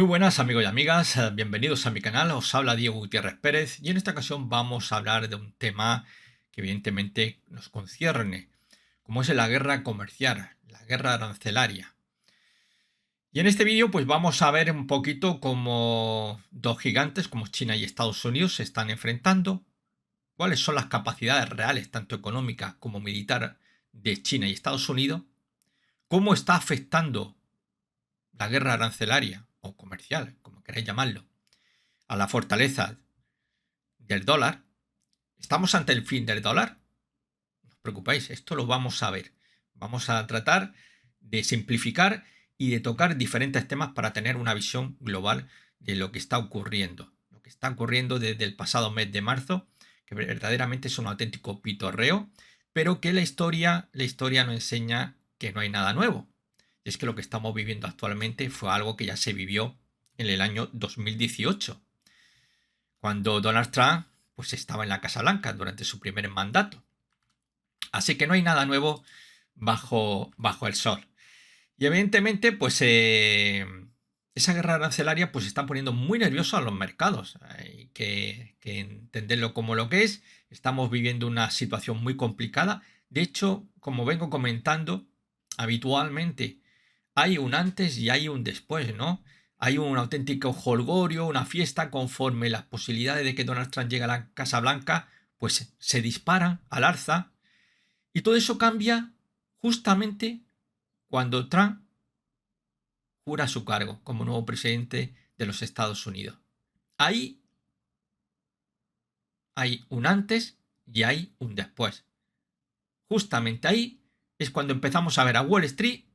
Muy buenas amigos y amigas, bienvenidos a mi canal, os habla Diego Gutiérrez Pérez y en esta ocasión vamos a hablar de un tema que evidentemente nos concierne, como es la guerra comercial, la guerra arancelaria. Y en este vídeo pues vamos a ver un poquito cómo dos gigantes como China y Estados Unidos se están enfrentando, cuáles son las capacidades reales, tanto económicas como militar, de China y Estados Unidos, cómo está afectando la guerra arancelaria o comercial, como queráis llamarlo, a la fortaleza del dólar. ¿Estamos ante el fin del dólar? No os preocupéis, esto lo vamos a ver. Vamos a tratar de simplificar y de tocar diferentes temas para tener una visión global de lo que está ocurriendo. Lo que está ocurriendo desde el pasado mes de marzo, que verdaderamente es un auténtico pitorreo, pero que la historia nos enseña que no hay nada nuevo. Y es que lo que estamos viviendo actualmente fue algo que ya se vivió en el año 2018, cuando Donald Trump pues estaba en la Casa Blanca durante su primer mandato. Así que no hay nada nuevo bajo el sol. Y evidentemente, pues esa guerra arancelaria pues está poniendo muy nerviosos a los mercados. Hay que entenderlo como lo que es. Estamos viviendo una situación muy complicada. De hecho, como vengo comentando, habitualmente hay un antes y hay un después, ¿no? Hay un auténtico jolgorio, una fiesta, conforme las posibilidades de que Donald Trump llegue a la Casa Blanca, pues se disparan al alza. Y todo eso cambia justamente cuando Trump jura su cargo como nuevo presidente de los Estados Unidos. Ahí hay un antes y hay un después. Justamente ahí es cuando empezamos a ver a Wall Street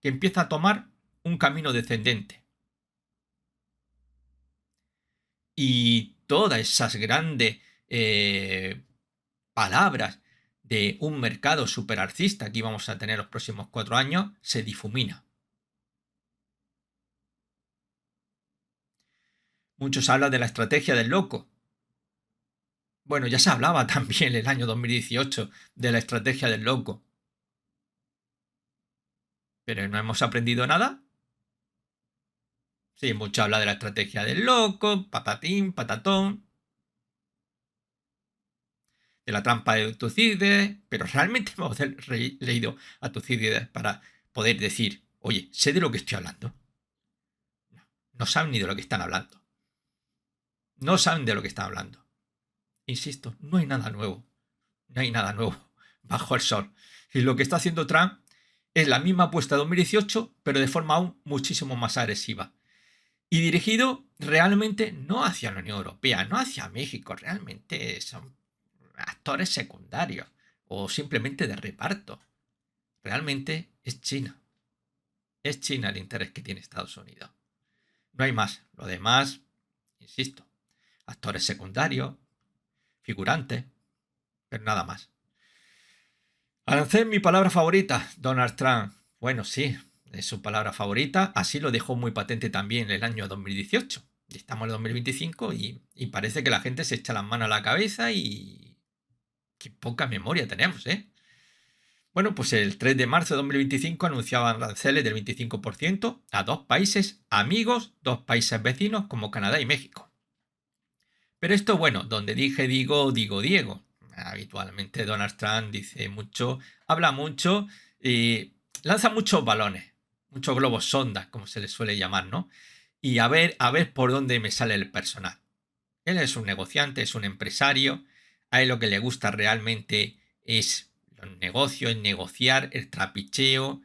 que empieza a tomar un camino descendente. Y todas esas grandes palabras de un mercado superalcista que íbamos a tener los próximos 4 años se difumina. Muchos hablan de la estrategia del loco. Bueno, ya se hablaba también en el año 2018 de la estrategia del loco. ¿Pero no hemos aprendido nada? Sí, mucho habla de la estrategia del loco, patatín, patatón, de la trampa de Tucídides, pero realmente hemos leído a Tucídides para poder decir, oye, sé de lo que estoy hablando. No, no saben ni de lo que están hablando. No saben de lo que están hablando. Insisto, no hay nada nuevo. No hay nada nuevo bajo el sol. Y lo que está haciendo Trump es la misma apuesta de 2018, pero de forma aún muchísimo más agresiva. Y dirigido realmente no hacia la Unión Europea, no hacia México, realmente son actores secundarios o simplemente de reparto. Realmente es China. Es China el interés que tiene Estados Unidos. No hay más. Lo demás, insisto, actores secundarios, figurantes, pero nada más. Arancel, mi palabra favorita, Donald Trump. Bueno, sí, es su palabra favorita. Así lo dejó muy patente también en el año 2018. Y estamos en 2025 y parece que la gente se echa las manos a la cabeza y qué poca memoria tenemos, ¿eh? Bueno, pues el 3 de marzo de 2025 anunciaban aranceles del 25% a dos países amigos, dos países vecinos como Canadá y México. Pero esto, bueno, donde dije digo, digo Diego. Habitualmente Donald Trump dice mucho, habla mucho y lanza muchos balones, muchos globos sondas, como se les suele llamar, ¿no? Y a ver por dónde me sale el personal. Él es un negociante, es un empresario, a él lo que le gusta realmente es los negocios, es negociar, el trapicheo.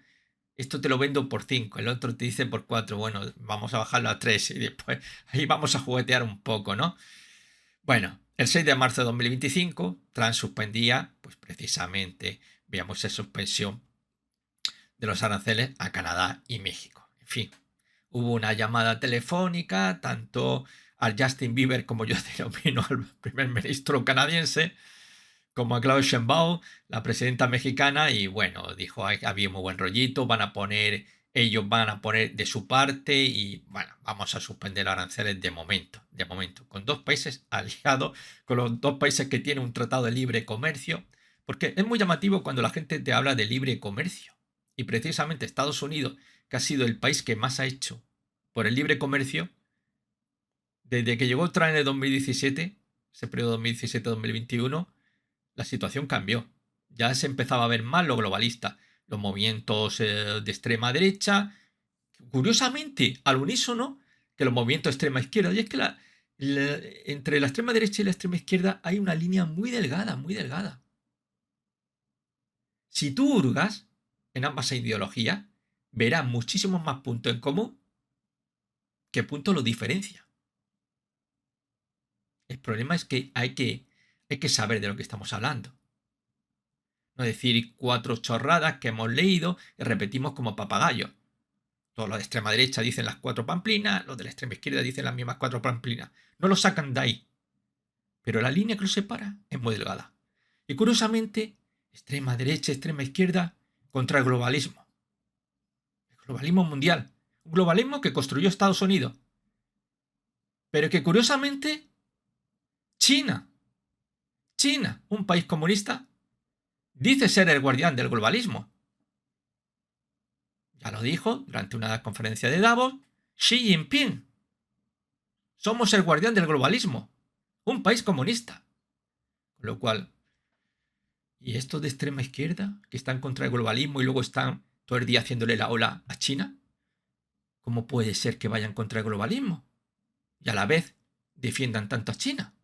Esto te lo vendo por 5, el otro te dice por 4, bueno, vamos a bajarlo a 3 y después ahí vamos a juguetear un poco, ¿no? Bueno, el 6 de marzo de 2025, Trump suspendía, pues precisamente, veamos esa suspensión de los aranceles a Canadá y México. En fin, hubo una llamada telefónica, tanto al Justin Bieber, como yo denomino al primer ministro canadiense, como a Claudia Sheinbaum, la presidenta mexicana, y bueno, dijo, había muy buen rollito, ellos van a poner de su parte y bueno, vamos a suspender los aranceles de momento, con dos países aliados, con los dos países que tienen un tratado de libre comercio, porque es muy llamativo cuando la gente te habla de libre comercio, y precisamente Estados Unidos, que ha sido el país que más ha hecho por el libre comercio, desde que llegó Trump en el 2017, ese periodo 2017-2021, la situación cambió. Ya se empezaba a ver más lo globalista, los movimientos de extrema derecha, curiosamente, al unísono, que los movimientos de extrema izquierda. Y es que entre la extrema derecha y la extrema izquierda hay una línea muy delgada, muy delgada. Si tú hurgas en ambas ideologías, verás muchísimos más puntos en común que puntos los diferencia. El problema es que hay que saber de lo que estamos hablando. No decir 4 chorradas que hemos leído y repetimos como papagayos. Todos los de extrema derecha dicen las 4 pamplinas, los de la extrema izquierda dicen las mismas 4 pamplinas. No lo sacan de ahí. Pero la línea que los separa es muy delgada. Y curiosamente, extrema derecha, extrema izquierda, contra el globalismo. El globalismo mundial. Un globalismo que construyó Estados Unidos. Pero que curiosamente, China, un país comunista, dice ser el guardián del globalismo. Ya lo dijo durante una conferencia de Davos Xi Jinping. Somos el guardián del globalismo. Un país comunista. Con lo cual, ¿y estos de extrema izquierda que están contra el globalismo y luego están todo el día haciéndole la ola a China? ¿Cómo puede ser que vayan contra el globalismo y a la vez defiendan tanto a China?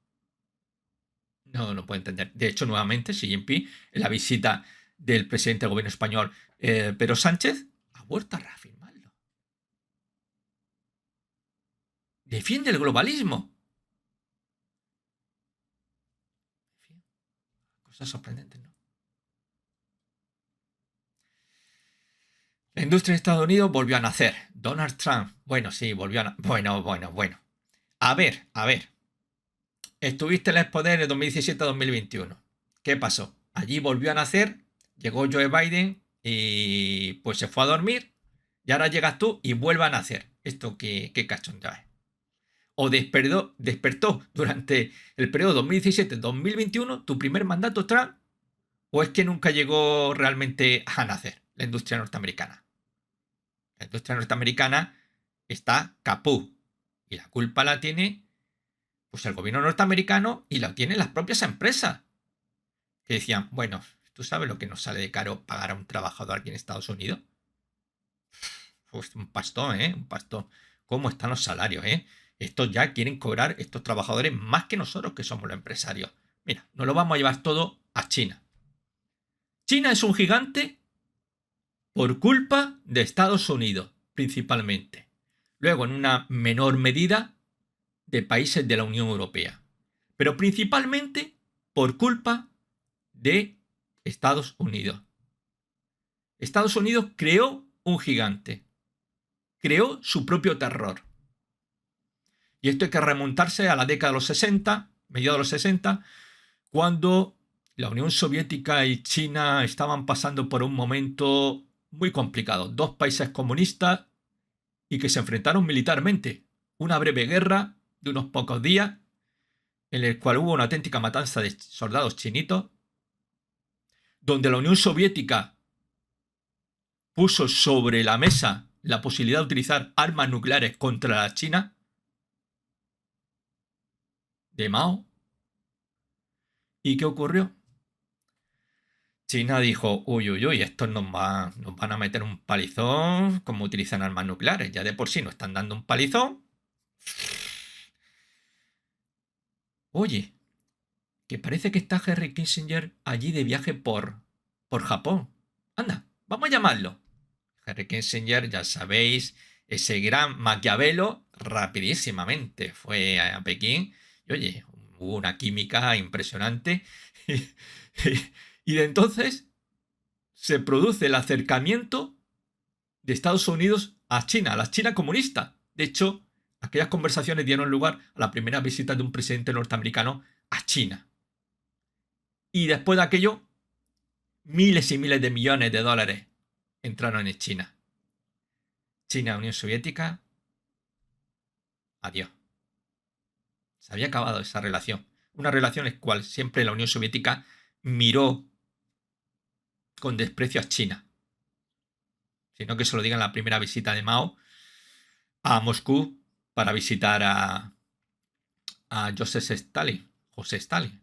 No lo puedo entender. De hecho, nuevamente, Xi Jinping, en la visita del presidente del gobierno español, Pedro Sánchez, ha vuelto a reafirmarlo. Defiende el globalismo. En fin, cosas sorprendentes, ¿no? La industria de Estados Unidos volvió a nacer. Donald Trump. Bueno, sí, volvió a nacer. Bueno. A ver. Estuviste en el poder de 2017-2021. ¿Qué pasó? Allí volvió a nacer, llegó Joe Biden y pues se fue a dormir y ahora llegas tú y vuelve a nacer. ¿Esto qué cachondeo es? O despertó durante el periodo 2017-2021 tu primer mandato Trump, o es que nunca llegó realmente a nacer la industria norteamericana. La industria norteamericana está capú y la culpa la tiene pues el gobierno norteamericano y la tienen las propias empresas que decían, bueno, ¿tú sabes lo que nos sale de caro pagar a un trabajador aquí en Estados Unidos? Pues un pastón, ¿eh? Un pastón. ¿Cómo están los salarios, eh? Estos ya quieren cobrar, estos trabajadores, más que nosotros que somos los empresarios. Mira, nos lo vamos a llevar todo a China. China es un gigante por culpa de Estados Unidos, principalmente. Luego, en una menor medida, de países de la Unión Europea. Pero principalmente por culpa de Estados Unidos. Estados Unidos creó un gigante. Creó su propio terror. Y esto hay que remontarse a la década de los 60, mediados de los 60, cuando la Unión Soviética y China estaban pasando por un momento muy complicado. Dos países comunistas y que se enfrentaron militarmente. Una breve guerra de unos pocos días, en el cual hubo una auténtica matanza de soldados chinitos, donde la Unión Soviética puso sobre la mesa la posibilidad de utilizar armas nucleares contra la China de Mao. ¿Y qué ocurrió? China dijo, uy, estos nos van a meter un palizón como utilizan armas nucleares. Ya de por sí nos están dando un palizón. Oye, que parece que está Henry Kissinger allí de viaje por Japón. Anda, vamos a llamarlo. Henry Kissinger, ya sabéis, ese gran Maquiavelo, rapidísimamente fue a Pekín. Y oye, hubo una química impresionante. Y de entonces se produce el acercamiento de Estados Unidos a China, a la China comunista. De hecho, aquellas conversaciones dieron lugar a la primera visita de un presidente norteamericano a China. Y después de aquello, miles y miles de millones de dólares entraron en China. China, Unión Soviética, adiós. Se había acabado esa relación. Una relación en la cual siempre la Unión Soviética miró con desprecio a China. Sino que se lo diga en la primera visita de Mao a Moscú para visitar a Joseph Stalin, José Stalin.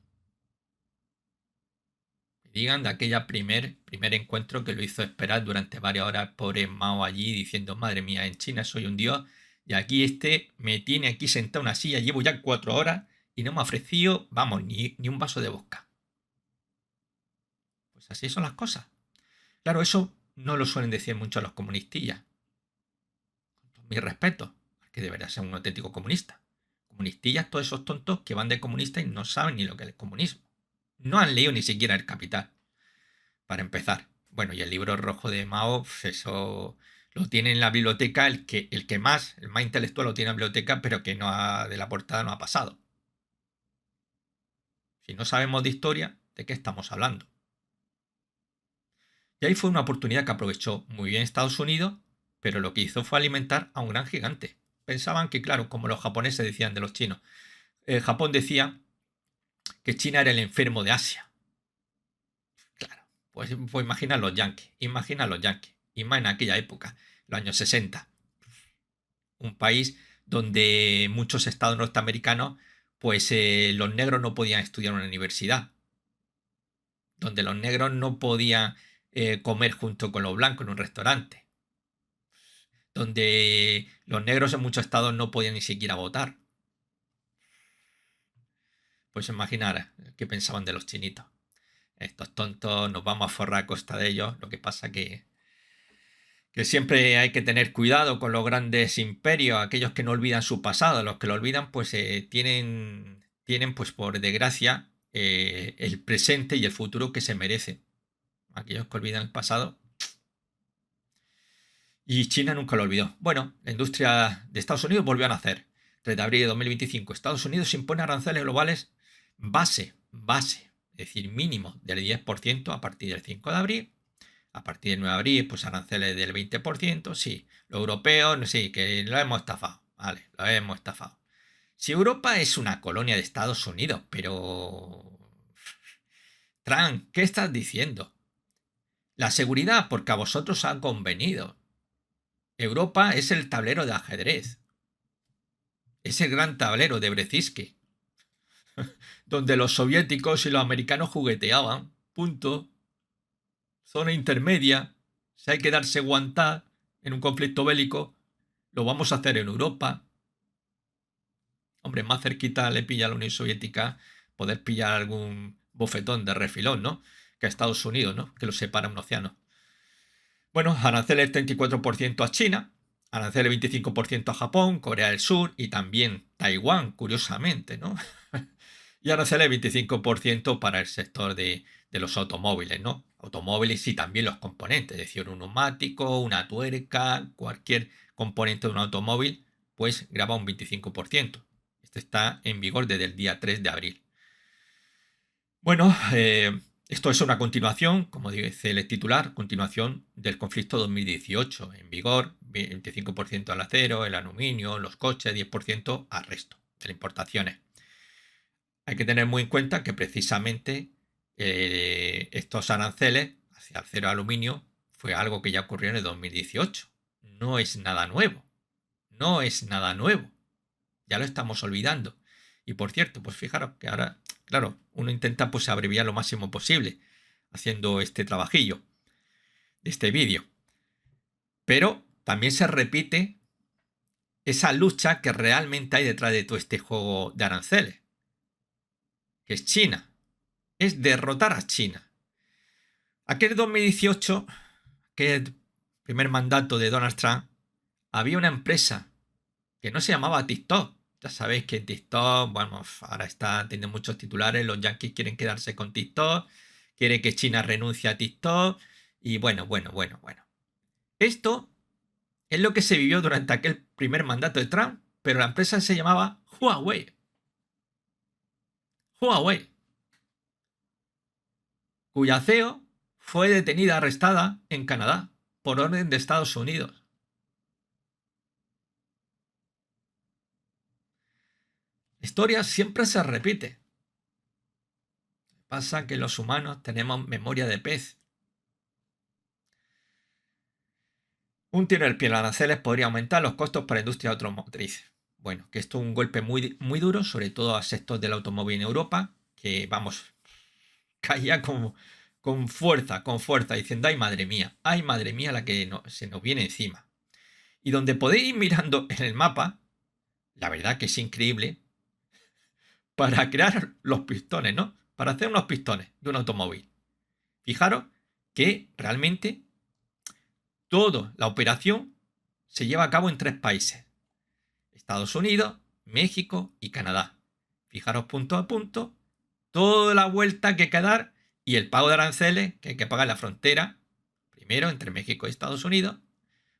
Digan de aquella primer encuentro que lo hizo esperar durante varias horas, pobre Mao allí diciendo, madre mía, en China soy un dios y aquí me tiene aquí sentado en una silla, llevo ya 4 horas y no me ha ofrecido, vamos, ni un vaso de vodka. Pues así son las cosas. Claro, eso no lo suelen decir mucho los comunistillas. Con mi respeto, que debería ser un auténtico comunista. Comunistillas, todos esos tontos que van de comunista y no saben ni lo que es el comunismo. No han leído ni siquiera El Capital, para empezar. Bueno, y el libro rojo de Mao, eso lo tiene en la biblioteca, el más intelectual lo tiene en la biblioteca, pero que de la portada no ha pasado. Si no sabemos de historia, ¿de qué estamos hablando? Y ahí fue una oportunidad que aprovechó muy bien Estados Unidos, pero lo que hizo fue alimentar a un gran gigante. Pensaban que, claro, como los japoneses decían de los chinos, Japón decía que China era el enfermo de Asia. Claro, pues imagina los yanquis, y más en aquella época, los años 60. Un país donde muchos estados norteamericanos, pues los negros no podían estudiar en una universidad, donde los negros no podían comer junto con los blancos en un restaurante, donde los negros en muchos estados no podían ni siquiera votar. Pues imaginar qué pensaban de los chinitos. Estos tontos, nos vamos a forrar a costa de ellos. Lo que pasa que siempre hay que tener cuidado con los grandes imperios, aquellos que no olvidan su pasado. Los que lo olvidan, pues tienen, pues por desgracia, el presente y el futuro que se merecen. Aquellos que olvidan el pasado. Y China nunca lo olvidó. Bueno, la industria de Estados Unidos volvió a nacer. 3 de abril de 2025, Estados Unidos impone aranceles globales base, es decir, mínimo del 10% a partir del 5 de abril. A partir del 9 de abril, pues aranceles del 20%. Sí, los europeos, sí, que lo hemos estafado. Vale, lo hemos estafado. Si Europa es una colonia de Estados Unidos, pero... Trump, ¿qué estás diciendo? La seguridad, porque a vosotros ha convenido. Europa es el tablero de ajedrez. Es el gran tablero de Brzezinski, donde los soviéticos y los americanos jugueteaban. Punto. Zona intermedia. Si hay que darse guantá en un conflicto bélico, lo vamos a hacer en Europa. Hombre, más cerquita le pilla a la Unión Soviética poder pillar algún bofetón de refilón, ¿no? Que a Estados Unidos, ¿no? Que lo separa un océano. Bueno, aranceles 34% a China, aranceles 25% a Japón, Corea del Sur y también Taiwán, curiosamente, ¿no? Y aranceles 25% para el sector de los automóviles, ¿no? Automóviles y también los componentes, es decir, un neumático, una tuerca, cualquier componente de un automóvil, pues graba un 25%. Este está en vigor desde el día 3 de abril. Bueno, esto es una continuación, como dice el titular, continuación del conflicto 2018. En vigor, 25% al acero, el aluminio, los coches, 10% al resto de las importaciones. Hay que tener muy en cuenta que precisamente estos aranceles hacia acero y aluminio fue algo que ya ocurrió en el 2018. No es nada nuevo. No es nada nuevo. Ya lo estamos olvidando. Y por cierto, pues fijaros que ahora, claro, uno intenta pues abreviar lo máximo posible haciendo este trabajillo de este vídeo. Pero también se repite esa lucha que realmente hay detrás de todo este juego de aranceles, que es China. Es derrotar a China. Aquel 2018, que el primer mandato de Donald Trump, había una empresa que no se llamaba TikTok. Ya sabéis que TikTok, bueno, ahora tiene muchos titulares, los yanquis quieren quedarse con TikTok, quiere que China renuncie a TikTok, y bueno. Esto es lo que se vivió durante aquel primer mandato de Trump, pero la empresa se llamaba Huawei. Huawei, cuya CEO fue detenida, arrestada en Canadá, por orden de Estados Unidos. La historia siempre se repite. Pasa que los humanos tenemos memoria de pez. Un tiro en el pie en los aranceles podría aumentar los costos para la industria automotriz. Bueno, que esto es un golpe muy, muy duro, sobre todo a sectores del automóvil en Europa, que vamos, caía con fuerza, diciendo, ay madre mía la que se nos viene encima. Y donde podéis ir mirando en el mapa, la verdad que es increíble, para crear los pistones, ¿no? Para hacer unos pistones de un automóvil. Fijaros que realmente toda la operación se lleva a cabo en 3 países. Estados Unidos, México y Canadá. Fijaros punto a punto, toda la vuelta que hay que dar y el pago de aranceles que hay que pagar en la frontera, primero entre México y Estados Unidos.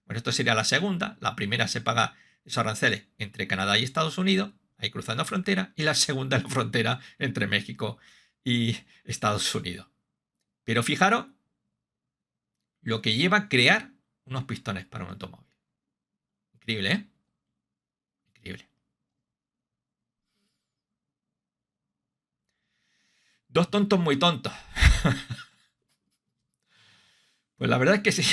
Bueno, esto sería la segunda. La primera se paga esos aranceles entre Canadá y Estados Unidos, ahí cruzando frontera, y la segunda es la frontera entre México y Estados Unidos. Pero fijaros lo que lleva a crear unos pistones para un automóvil. Increíble, ¿eh? Increíble. Dos tontos muy tontos. Pues la verdad es que sí.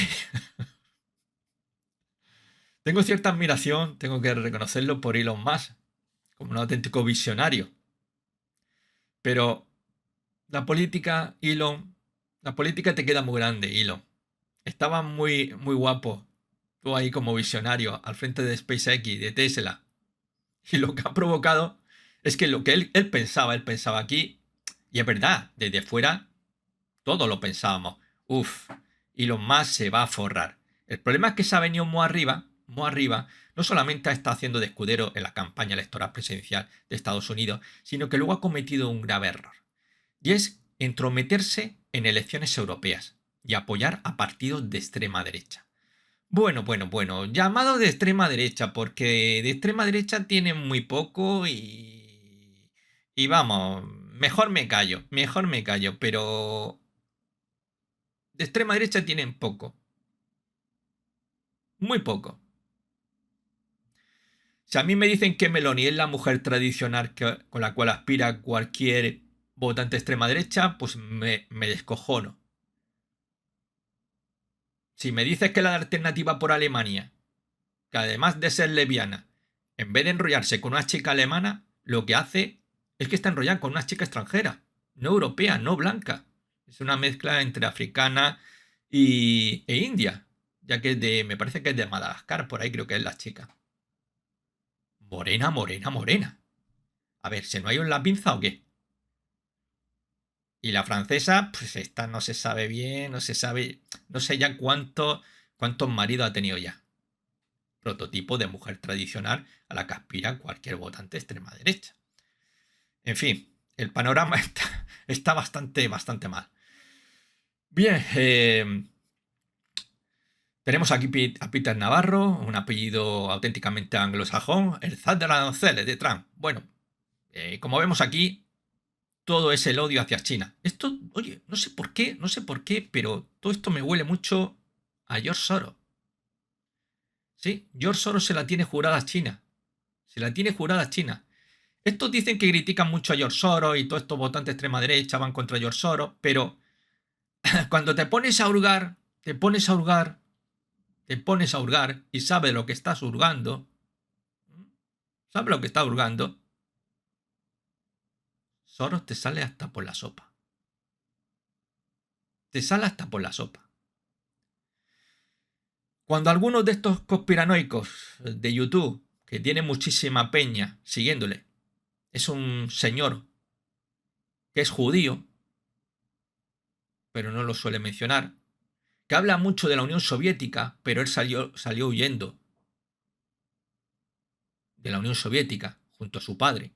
Tengo cierta admiración, tengo que reconocerlo, por Elon Musk, como un auténtico visionario. Pero la política, Elon, la política te queda muy grande, Elon. Estaba muy, muy guapo tú ahí como visionario al frente de SpaceX, de Tesla. Y lo que ha provocado es que lo que él pensaba aquí, y es verdad, desde fuera todos lo pensábamos. Uf, Elon Musk se va a forrar. El problema es que se ha venido muy arriba, no solamente está haciendo de escudero en la campaña electoral presidencial de Estados Unidos, sino que luego ha cometido un grave error. Y es entrometerse en elecciones europeas y apoyar a partidos de extrema derecha. Bueno, llamado de extrema derecha, porque de extrema derecha tienen muy poco y vamos, mejor me callo, pero de extrema derecha tienen poco, muy poco. Si a mí me dicen que Meloni es la mujer tradicional con la cual aspira cualquier votante de extrema derecha, pues me descojono. Si me dices que la alternativa por Alemania, que además de ser lesbiana, en vez de enrollarse con una chica alemana, lo que hace es que está enrollada con una chica extranjera, no europea, no blanca. Es una mezcla entre africana e india, ya que me parece que es de Madagascar, por ahí creo que es la chica. Morena. A ver, ¿se no hay un la pinza o qué? Y la francesa, pues esta no se sabe bien, no se sabe, no sé ya cuántos maridos ha tenido ya. Prototipo de mujer tradicional a la que aspira cualquier votante de extrema derecha. En fin, el panorama está bastante mal. Bien, tenemos aquí a Peter Navarro, un apellido auténticamente anglosajón, el zar de las aranceles de Trump. Bueno, como vemos aquí, todo es el odio hacia China. Esto, oye, no sé por qué, pero todo esto me huele mucho a George Soros. Sí, George Soros se la tiene jurada a China. Se la tiene jurada a China. Estos dicen que critican mucho a George Soros y todos estos votantes de extrema derecha van contra George Soros, pero cuando te pones a hurgar, y sabes lo que estás hurgando, Soros te sale hasta por la sopa. Te sale hasta por la sopa. Cuando algunos de estos conspiranoicos de YouTube, que tiene muchísima peña siguiéndole, es un señor que es judío, pero no lo suele mencionar, que habla mucho de la Unión Soviética, pero él salió huyendo de la Unión Soviética junto a su padre.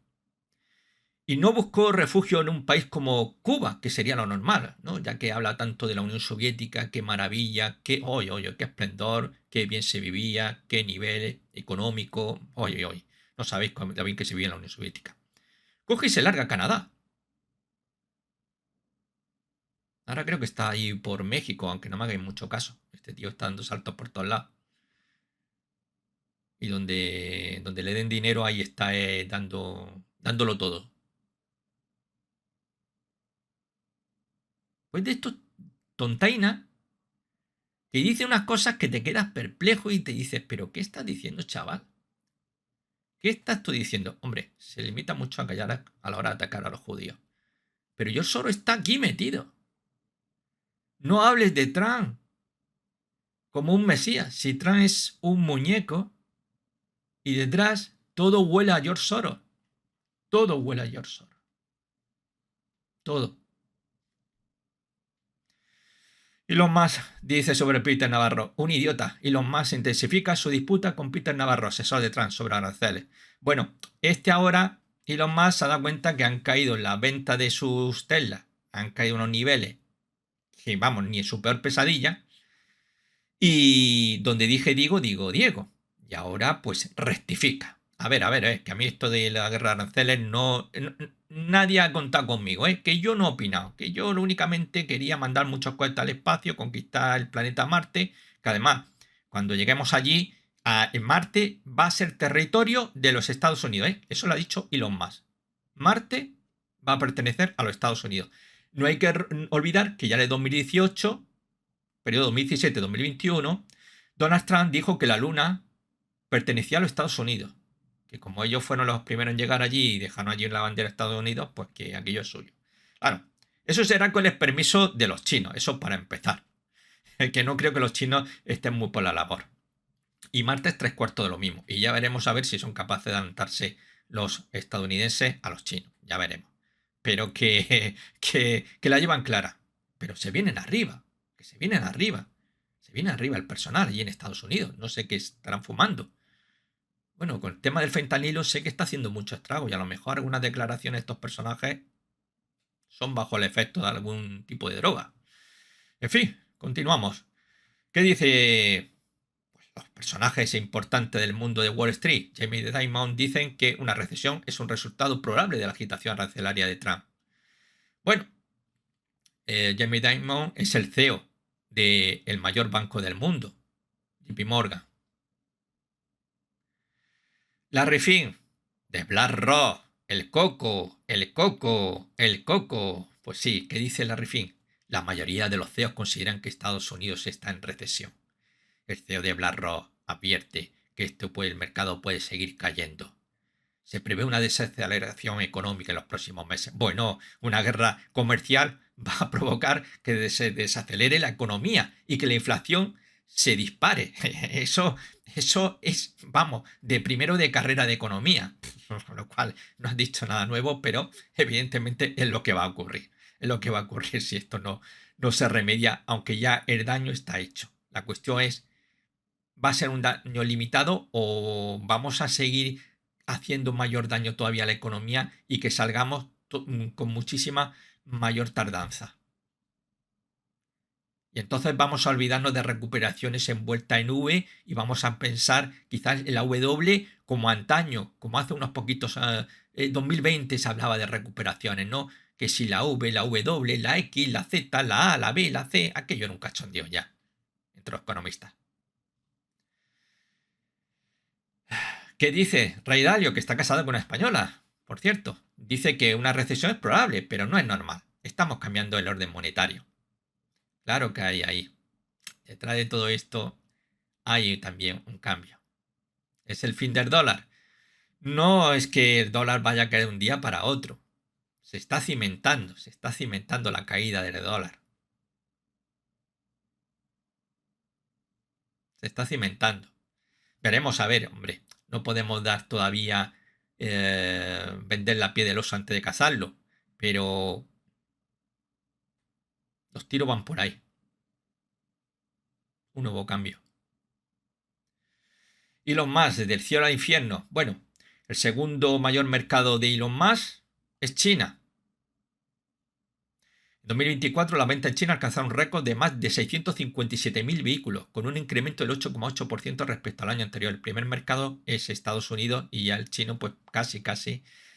Y no buscó refugio en un país como Cuba, que sería lo normal, ¿no? Ya que habla tanto de la Unión Soviética, qué maravilla, qué esplendor, qué bien se vivía, qué nivel económico, no sabéis lo bien que se vivía en la Unión Soviética. Coge y se larga a Canadá. Ahora creo que está ahí por México, aunque no me hagáis mucho caso. Este tío está dando saltos por todos lados. Y donde le den dinero, ahí está dándolo todo. Pues de estos tontaina que dice unas cosas que te quedas perplejo y te dices, pero ¿qué estás diciendo, chaval? ¿Qué estás tú diciendo? Hombre, se limita mucho a callar a la hora de atacar a los judíos. Pero George Soros está aquí metido. No hables de Trump como un mesías. Si Trump es un muñeco y detrás todo huele a George Soros. Todo huele a George Soros. Todo. Elon Musk dice sobre Peter Navarro, un idiota. Elon Musk intensifica su disputa con Peter Navarro, asesor de Trump, sobre aranceles. Bueno, ahora, Elon Musk se ha dado cuenta que han caído en la venta de sus Tesla, han caído unos niveles que, vamos, ni en su peor pesadilla. Y donde dije digo Diego. Y ahora, pues, rectifica. A ver, que a mí esto de la guerra de aranceles nadie ha contado conmigo, que yo no he opinado, que yo únicamente quería mandar muchos cohetes al espacio, conquistar el planeta Marte, que además, cuando lleguemos allí, en Marte va a ser territorio de los Estados Unidos, eso lo ha dicho Elon Musk. Marte va a pertenecer a los Estados Unidos. No hay que olvidar que ya en el 2018, periodo 2017-2021, Donald Trump dijo que la Luna pertenecía a los Estados Unidos. Que como ellos fueron los primeros en llegar allí y dejaron allí la bandera de Estados Unidos, pues que aquello es suyo. Claro, eso será con el permiso de los chinos, eso para empezar. Que no creo que los chinos estén muy por la labor. Y Marte es 3/4 de lo mismo. Y ya veremos a ver si son capaces de adelantarse los estadounidenses a los chinos. Ya veremos. Pero que la llevan clara. Pero se vienen arriba. Que se vienen arriba. Se viene arriba el personal allí en Estados Unidos. No sé qué estarán fumando. Bueno, con el tema del fentanilo sé que está haciendo mucho estrago y a lo mejor algunas declaraciones de estos personajes son bajo el efecto de algún tipo de droga. En fin, continuamos. ¿Qué dice pues, los personajes importantes del mundo de Wall Street? Jamie Dimon dicen que una recesión es un resultado probable de la agitación arancelaria de Trump. Bueno, Jamie Dimon es el CEO del mayor banco del mundo, JP Morgan. Larry Fink, de BlackRock, el coco. Pues sí, ¿qué dice Larry Fink? La mayoría de los CEOs consideran que Estados Unidos está en recesión. El CEO de BlackRock advierte que el mercado puede seguir cayendo. Se prevé una desaceleración económica en los próximos meses. Bueno, una guerra comercial va a provocar que se desacelere la economía y que la inflación se dispare. Eso es, vamos, de primero de carrera de economía. Con lo cual no has dicho nada nuevo, pero evidentemente es lo que va a ocurrir. Es lo que va a ocurrir si esto no se remedia, aunque ya el daño está hecho. La cuestión es, ¿va a ser un daño limitado o vamos a seguir haciendo mayor daño todavía a la economía y que salgamos con muchísima mayor tardanza? Y entonces vamos a olvidarnos de recuperaciones envueltas en V y vamos a pensar quizás en la W como antaño, como hace unos poquitos, 2020 se hablaba de recuperaciones, ¿no? Que si la V, la W, la X, la Z, la A, la B, la C, aquello era un cachondeo ya, entre los economistas. ¿Qué dice Ray Dalio, que está casado con una española? Por cierto, dice que una recesión es probable, pero no es normal. Estamos cambiando el orden monetario. Claro que hay ahí. Detrás de todo esto hay también un cambio. ¿Es el fin del dólar? No es que el dólar vaya a caer de un día para otro. Se está cimentando la caída del dólar. Se está cimentando. Veremos a ver, hombre. No podemos dar todavía vender la piel del oso antes de cazarlo. Pero los tiros van por ahí. Un nuevo cambio. Elon Musk, desde el cielo al infierno. Bueno, el segundo mayor mercado de Elon Musk es China. En 2024 las ventas en China alcanzaron un récord de más de 657.000 vehículos, con un incremento del 8,8% respecto al año anterior. El primer mercado es Estados Unidos y ya el chino pues casi,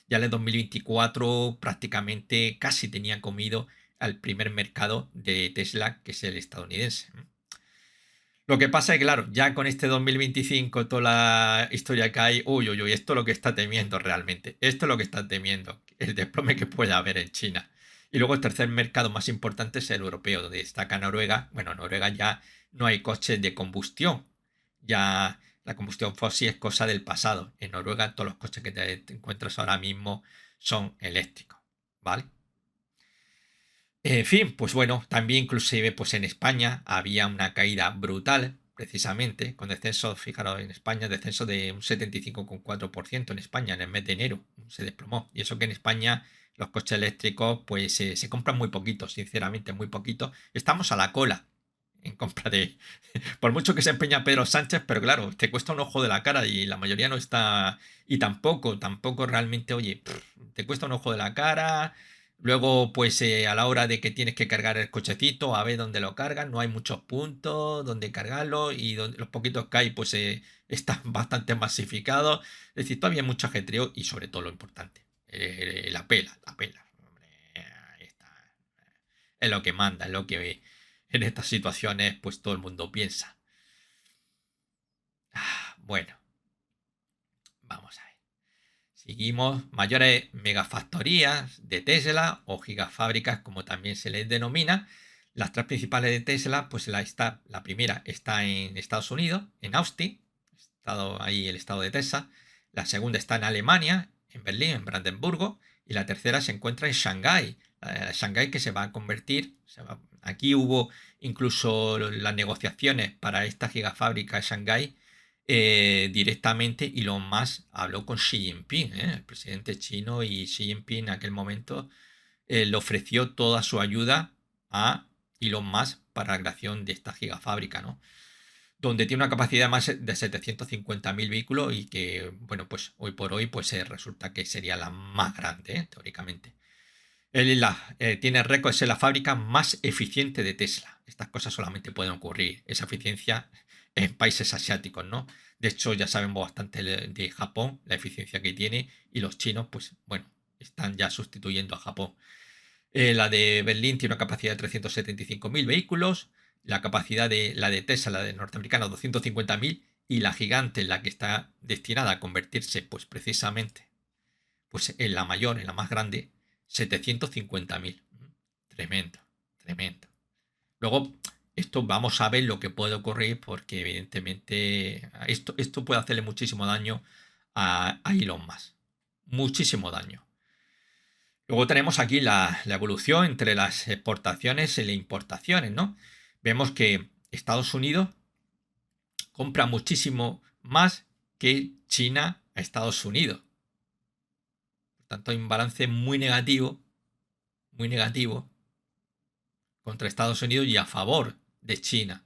ya en el 2024 prácticamente casi tenía comido al primer mercado de Tesla, que es el estadounidense. Lo que pasa es que, claro, ya con este 2025, toda la historia que hay, uy, esto es lo que está temiendo realmente. Esto es lo que está temiendo, el desplome que puede haber en China. Y luego el tercer mercado más importante es el europeo, donde destaca Noruega. Bueno, Noruega ya no hay coches de combustión. Ya la combustión fósil es cosa del pasado. En Noruega todos los coches que te encuentras ahora mismo son eléctricos, ¿vale? En fin, pues bueno, también inclusive pues en España había una caída brutal, precisamente, con descenso, fijaros, en España, descenso de un 75,4% en España en el mes de enero, se desplomó. Y eso que en España los coches eléctricos pues se compran muy poquitos, sinceramente, muy poquitos. Estamos a la cola en compra de... Por mucho que se empeña Pedro Sánchez, pero claro, te cuesta un ojo de la cara y la mayoría no está... Y tampoco realmente, oye, te cuesta un ojo de la cara. Luego, pues a la hora de que tienes que cargar el cochecito, a ver dónde lo cargan, no hay muchos puntos donde cargarlo y los poquitos que hay, pues están bastante masificados. Es decir, todavía hay mucho ajetreo y sobre todo lo importante, la pela. Hombre, ahí está. Es lo que manda, es lo que en estas situaciones pues todo el mundo piensa. Bueno, vamos a ver. Seguimos, mayores megafactorías de Tesla o gigafábricas, como también se les denomina. Las tres principales de Tesla, pues la primera está en Estados Unidos, en Austin, ahí el estado de Texas. La segunda está en Alemania, en Berlín, en Brandenburgo. Y la tercera se encuentra en Shanghái. Shanghái que se va a convertir, aquí hubo incluso las negociaciones para esta gigafábrica de Shanghái. Directamente Elon Musk habló con Xi Jinping, el presidente chino, y Xi Jinping en aquel momento le ofreció toda su ayuda a Elon Musk para la creación de esta gigafábrica, ¿no? Donde tiene una capacidad más de 750.000 vehículos y que, bueno, pues hoy por hoy pues resulta que sería la más grande, teóricamente. Tiene el récord de ser la fábrica más eficiente de Tesla. Estas cosas solamente pueden ocurrir, esa eficiencia en países asiáticos, ¿no? De hecho, ya sabemos bastante de Japón, la eficiencia que tiene, y los chinos, pues bueno, están ya sustituyendo a Japón. La de Berlín tiene una capacidad de 375.000 vehículos, la capacidad de la de Tesla, la de norteamericana, 250.000, y la gigante, la que está destinada a convertirse, pues precisamente, pues en la mayor, en la más grande, 750.000. Tremendo, tremendo. Luego, esto vamos a ver lo que puede ocurrir porque evidentemente esto puede hacerle muchísimo daño a Elon Musk. Muchísimo daño. Luego tenemos aquí la evolución entre las exportaciones y las importaciones, ¿no? Vemos que Estados Unidos compra muchísimo más que China a Estados Unidos. Por tanto, hay un balance muy negativo contra Estados Unidos y a favor de China.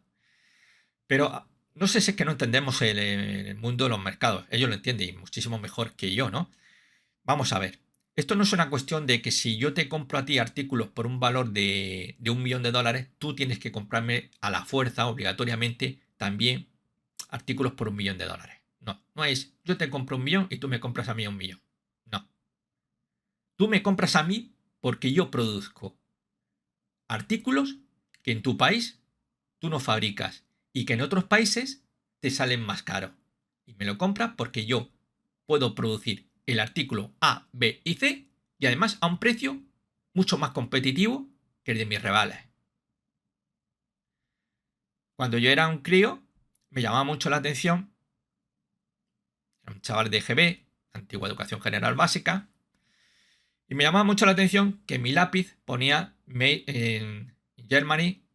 Pero no sé si es que no entendemos el mundo de los mercados. Ellos lo entienden y muchísimo mejor que yo, ¿no? Vamos a ver. Esto no es una cuestión de que si yo te compro a ti artículos por un valor de $1.000.000, tú tienes que comprarme a la fuerza, obligatoriamente, también artículos por $1.000.000. No, no es yo te compro 1.000.000 y tú me compras a mí 1.000.000. No. Tú me compras a mí porque yo produzco artículos que en tu país tú no fabricas y que en otros países te salen más caros. Y me lo compras porque yo puedo producir el artículo A, B y C y además a un precio mucho más competitivo que el de mis rivales. Cuando yo era un crío, me llamaba mucho la atención, era un chaval de EGB, Antigua Educación General Básica, y me llamaba mucho la atención que mi lápiz ponía Made in Germany,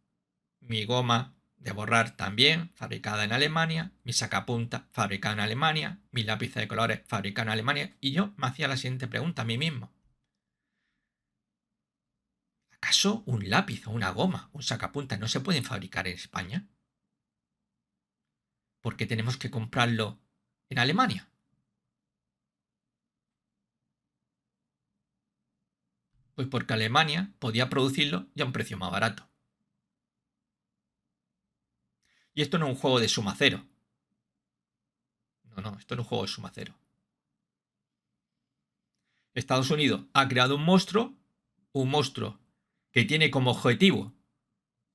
mi goma de borrar también, fabricada en Alemania, mi sacapunta, fabricada en Alemania, mi lápiz de colores, fabricada en Alemania, y yo me hacía la siguiente pregunta a mí mismo. ¿Acaso un lápiz o una goma, un sacapunta no se pueden fabricar en España? ¿Por qué tenemos que comprarlo en Alemania? Pues porque Alemania podía producirlo y a un precio más barato. Y esto no es un juego de suma cero. No, esto no es un juego de suma cero. Estados Unidos ha creado un monstruo que tiene como objetivo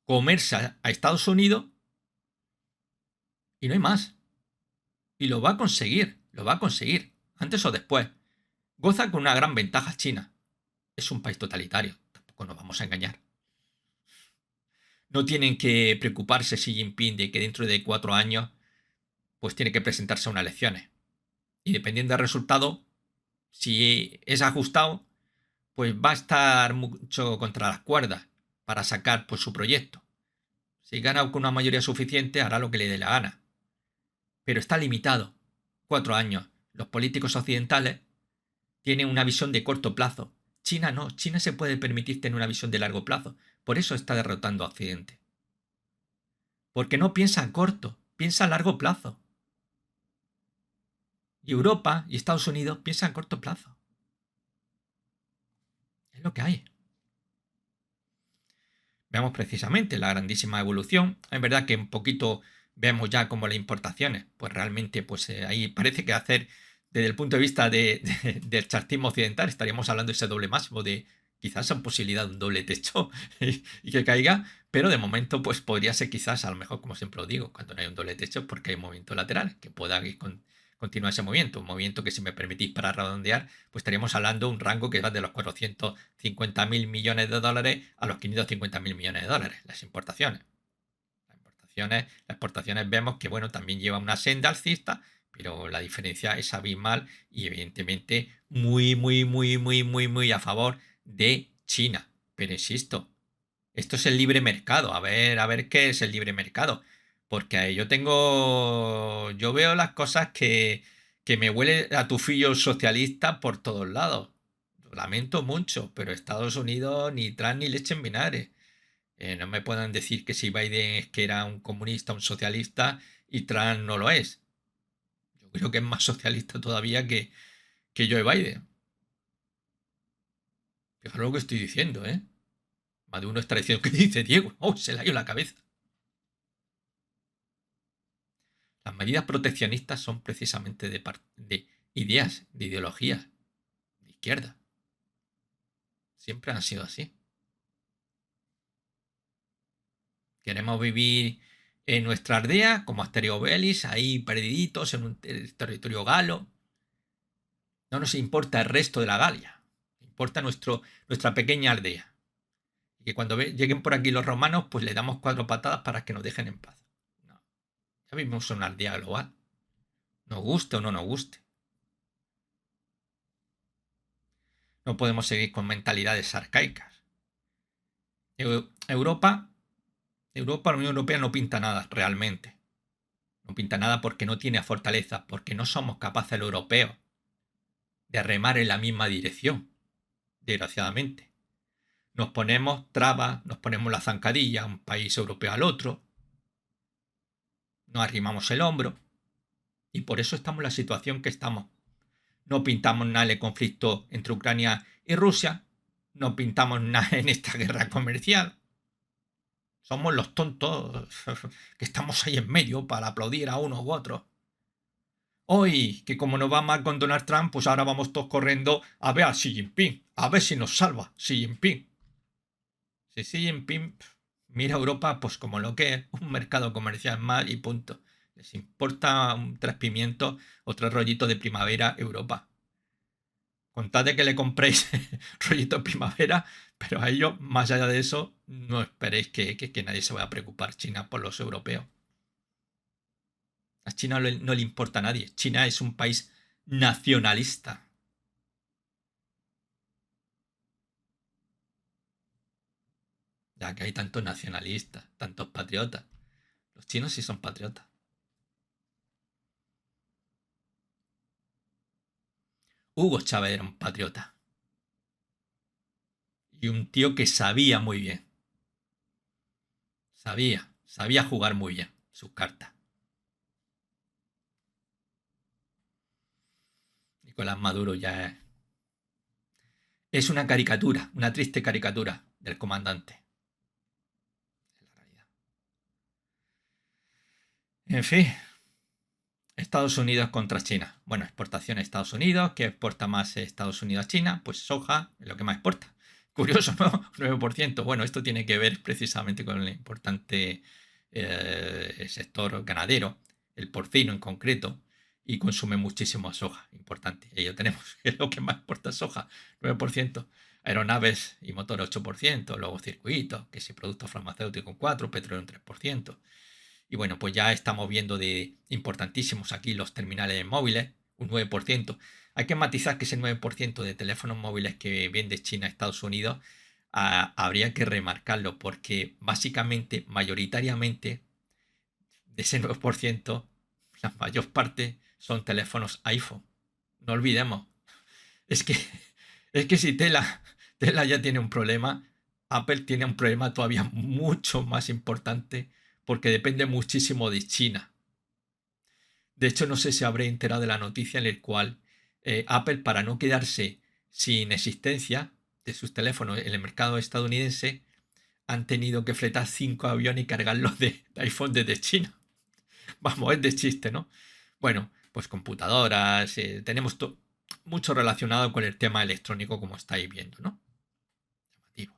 comerse a Estados Unidos y no hay más. Y lo va a conseguir, antes o después. Goza con una gran ventaja China. Es un país totalitario, tampoco nos vamos a engañar. No tienen que preocuparse Xi Jinping de que dentro de 4 años pues tiene que presentarse a unas elecciones. Y dependiendo del resultado, si es ajustado, pues va a estar mucho contra las cuerdas para sacar pues, su proyecto. Si gana con una mayoría suficiente, hará lo que le dé la gana. Pero está limitado. 4 años. Los políticos occidentales tienen una visión de corto plazo. China no. China se puede permitir tener una visión de largo plazo. Por eso está derrotando a Occidente. Porque no piensa a corto, piensa a largo plazo. Y Europa y Estados Unidos piensan a corto plazo. Es lo que hay. Vemos precisamente la grandísima evolución. Es verdad que un poquito vemos ya como las importaciones, pues realmente pues ahí parece que hacer desde el punto de vista del chartismo occidental estaríamos hablando de ese doble máximo de quizás esa posibilidad de un doble techo y que caiga, pero de momento pues podría ser quizás a lo mejor, como siempre lo digo, cuando no hay un doble techo porque hay movimientos laterales que pueda ir continúa ese movimiento, un movimiento que si me permitís para redondear, pues estaríamos hablando de un rango que va de los 450.000 millones de dólares a los 550.000 millones de dólares, las importaciones. Las exportaciones vemos que bueno, también lleva una senda alcista, pero la diferencia es abismal y evidentemente muy a favor de China. Pero insisto, esto es el libre mercado. A ver qué es el libre mercado. Porque yo veo las cosas que me huele a tufillo socialista por todos lados. Lo lamento mucho, pero Estados Unidos ni tras ni leche en vinagre. No me puedan decir que si Biden es que era un comunista, un socialista y Trump no lo es. Yo creo que es más socialista todavía que Joe Biden. Fijaros lo que estoy diciendo, ¿eh? Más de uno está diciendo, ¿qué dice Diego? ¡Oh, se le ha ido la cabeza! Las medidas proteccionistas son precisamente de ideas, de ideologías, de izquierda. Siempre han sido así. Queremos vivir en nuestra aldea, como Asterio Belis, ahí perdiditos en un territorio galo. No nos importa el resto de la Galia. Importa nuestra pequeña aldea. Y que cuando lleguen por aquí los romanos, pues le damos 4 patadas para que nos dejen en paz. No. Ya vivimos en una aldea global. Nos guste o no nos guste. No podemos seguir con mentalidades arcaicas. Europa, la Unión Europea no pinta nada realmente. No pinta nada porque no tiene fortaleza, porque no somos capaces los europeos de remar en la misma dirección, desgraciadamente. Nos ponemos trabas, nos ponemos la zancadilla, un país europeo al otro, nos arrimamos el hombro y por eso estamos en la situación que estamos. No pintamos nada en el conflicto entre Ucrania y Rusia, no pintamos nada en esta guerra comercial. Somos los tontos que estamos ahí en medio para aplaudir a uno u otro. Hoy, que como nos va mal con Donald Trump, pues ahora vamos todos corriendo a ver a Xi Jinping, a ver si nos salva Xi Jinping. Si Xi Jinping mira a Europa pues como lo que es, un mercado comercial más y punto. Les importa un 3 pimientos o 3 rollitos de primavera Europa. Contad de que le compréis rollito de primavera, pero a ellos, más allá de eso, no esperéis que nadie se vaya a preocupar China por los europeos. A China no le importa a nadie. China es un país nacionalista. Ya que hay tantos nacionalistas, tantos patriotas. Los chinos sí son patriotas. Hugo Chávez era un patriota. Y un tío que sabía muy bien. Sabía jugar muy bien sus cartas. Nicolás Maduro ya es una caricatura, una triste caricatura del comandante. Es la realidad. En fin, Estados Unidos contra China. Bueno, exportación a Estados Unidos. ¿Qué exporta más Estados Unidos a China? Pues soja es lo que más exporta. Curioso, ¿no? 9%. Bueno, esto tiene que ver precisamente con el importante sector ganadero, el porcino en concreto, y consume muchísimo soja. Importante. Y ahí lo tenemos. Es lo que más exporta soja, 9%. Aeronaves y motor 8%, luego circuitos, que si productos farmacéuticos un 4%, petróleo un 3%. Y bueno, pues ya estamos viendo de importantísimos aquí los terminales móviles, un 9%. Hay que matizar que ese 9% de teléfonos móviles que vende China a Estados Unidos habría que remarcarlo porque básicamente, mayoritariamente, de ese 9%, la mayor parte son teléfonos iPhone. No olvidemos. Es que, es que si Tela ya tiene un problema, Apple tiene un problema todavía mucho más importante porque depende muchísimo de China. De hecho, no sé si habré enterado de la noticia en la cual Apple, para no quedarse sin existencia de sus teléfonos en el mercado estadounidense, han tenido que fletar 5 aviones y cargarlos de iPhone desde China. Vamos, es de chiste, ¿no? Bueno, pues computadoras, tenemos mucho relacionado con el tema electrónico, como estáis viendo, ¿no? Llamativo.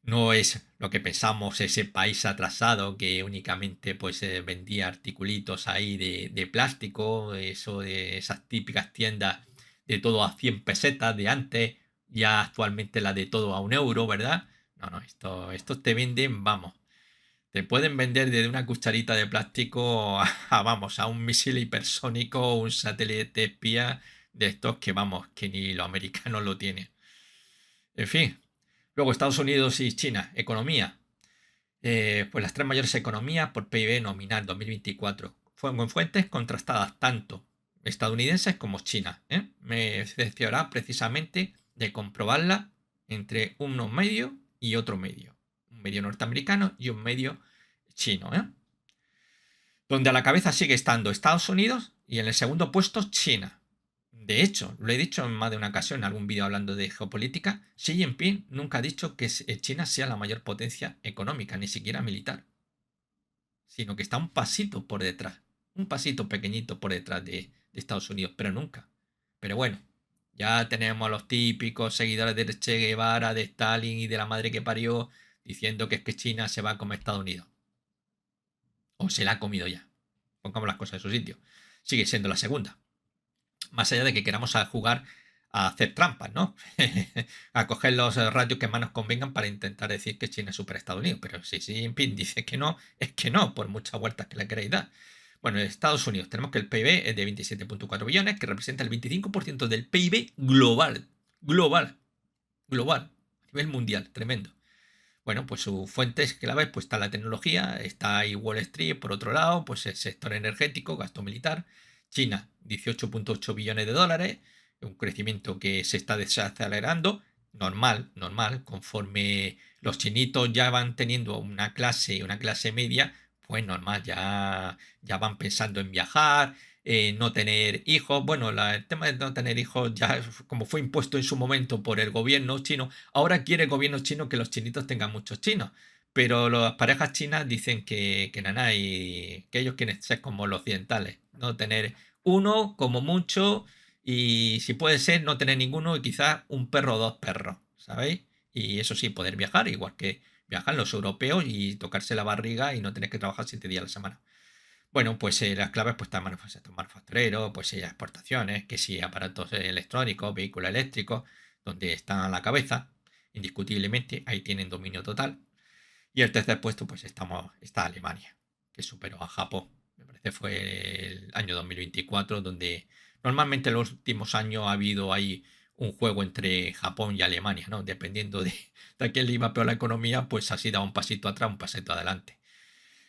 No es lo que pensamos ese país atrasado que únicamente pues vendía articulitos ahí de plástico, eso de esas típicas tiendas de todo a 100 pesetas de antes, ya actualmente la de todo a 1 euro, ¿verdad? No, esto te venden, vamos, te pueden vender desde una cucharita de plástico vamos, a un misil hipersónico, un satélite espía de estos que, vamos, que ni los americanos lo tienen. En fin, luego Estados Unidos y China, economía. Pues las tres mayores economías por PIB nominal 2024 fueron fuentes contrastadas tanto estadounidenses como China. Me cerciorará precisamente de comprobarla entre uno medio y otro medio. Un medio norteamericano y un medio chino. Donde a la cabeza sigue estando Estados Unidos y en el segundo puesto China. De hecho, lo he dicho en más de una ocasión en algún vídeo hablando de geopolítica, Xi Jinping nunca ha dicho que China sea la mayor potencia económica, ni siquiera militar, sino que está un pasito por detrás, un pasito pequeñito por detrás de Estados Unidos, pero nunca. Pero bueno, ya tenemos a los típicos seguidores de Che Guevara, de Stalin y de la madre que parió, diciendo que es que China se va a comer Estados Unidos. O se la ha comido ya. Pongamos las cosas en su sitio. Sigue siendo la segunda. Más allá de que queramos jugar a hacer trampas, ¿no? A coger los ratios que más nos convengan para intentar decir que China supera a Estados Unidos. Pero si Xi Jinping dice que no, es que no, por muchas vueltas que le queréis dar. Bueno, en Estados Unidos tenemos que el PIB es de 27,4 billones, que representa el 25% del PIB global. Global. Global. A nivel mundial. Tremendo. Bueno, pues sus fuentes claves, pues está la tecnología, está ahí Wall Street, por otro lado, pues el sector energético, gasto militar. China, 18,8 billones de dólares, un crecimiento que se está desacelerando, normal, conforme los chinitos ya van teniendo una clase media, pues normal, ya van pensando en viajar, no tener hijos. Bueno, el tema de no tener hijos ya, como fue impuesto en su momento por el gobierno chino, ahora quiere el gobierno chino que los chinitos tengan muchos chinos. Pero las parejas chinas dicen que nada, y que ellos quieren ser como los occidentales, no tener uno como mucho, y si puede ser no tener ninguno y quizás un perro o dos perros, ¿sabéis? Y eso sí, poder viajar, igual que viajan los europeos y tocarse la barriga y no tener que trabajar 7 días a la semana. Bueno, pues las claves pues están manufacturero, pues exportaciones, que sí, aparatos electrónicos, vehículos eléctricos, donde están a la cabeza, indiscutiblemente, ahí tienen dominio total. Y el tercer puesto pues está Alemania, que superó a Japón. Me parece fue el año 2024, donde normalmente en los últimos años ha habido ahí un juego entre Japón y Alemania, ¿no? Dependiendo de a quién le iba peor la economía, pues así da un pasito atrás, un pasito adelante.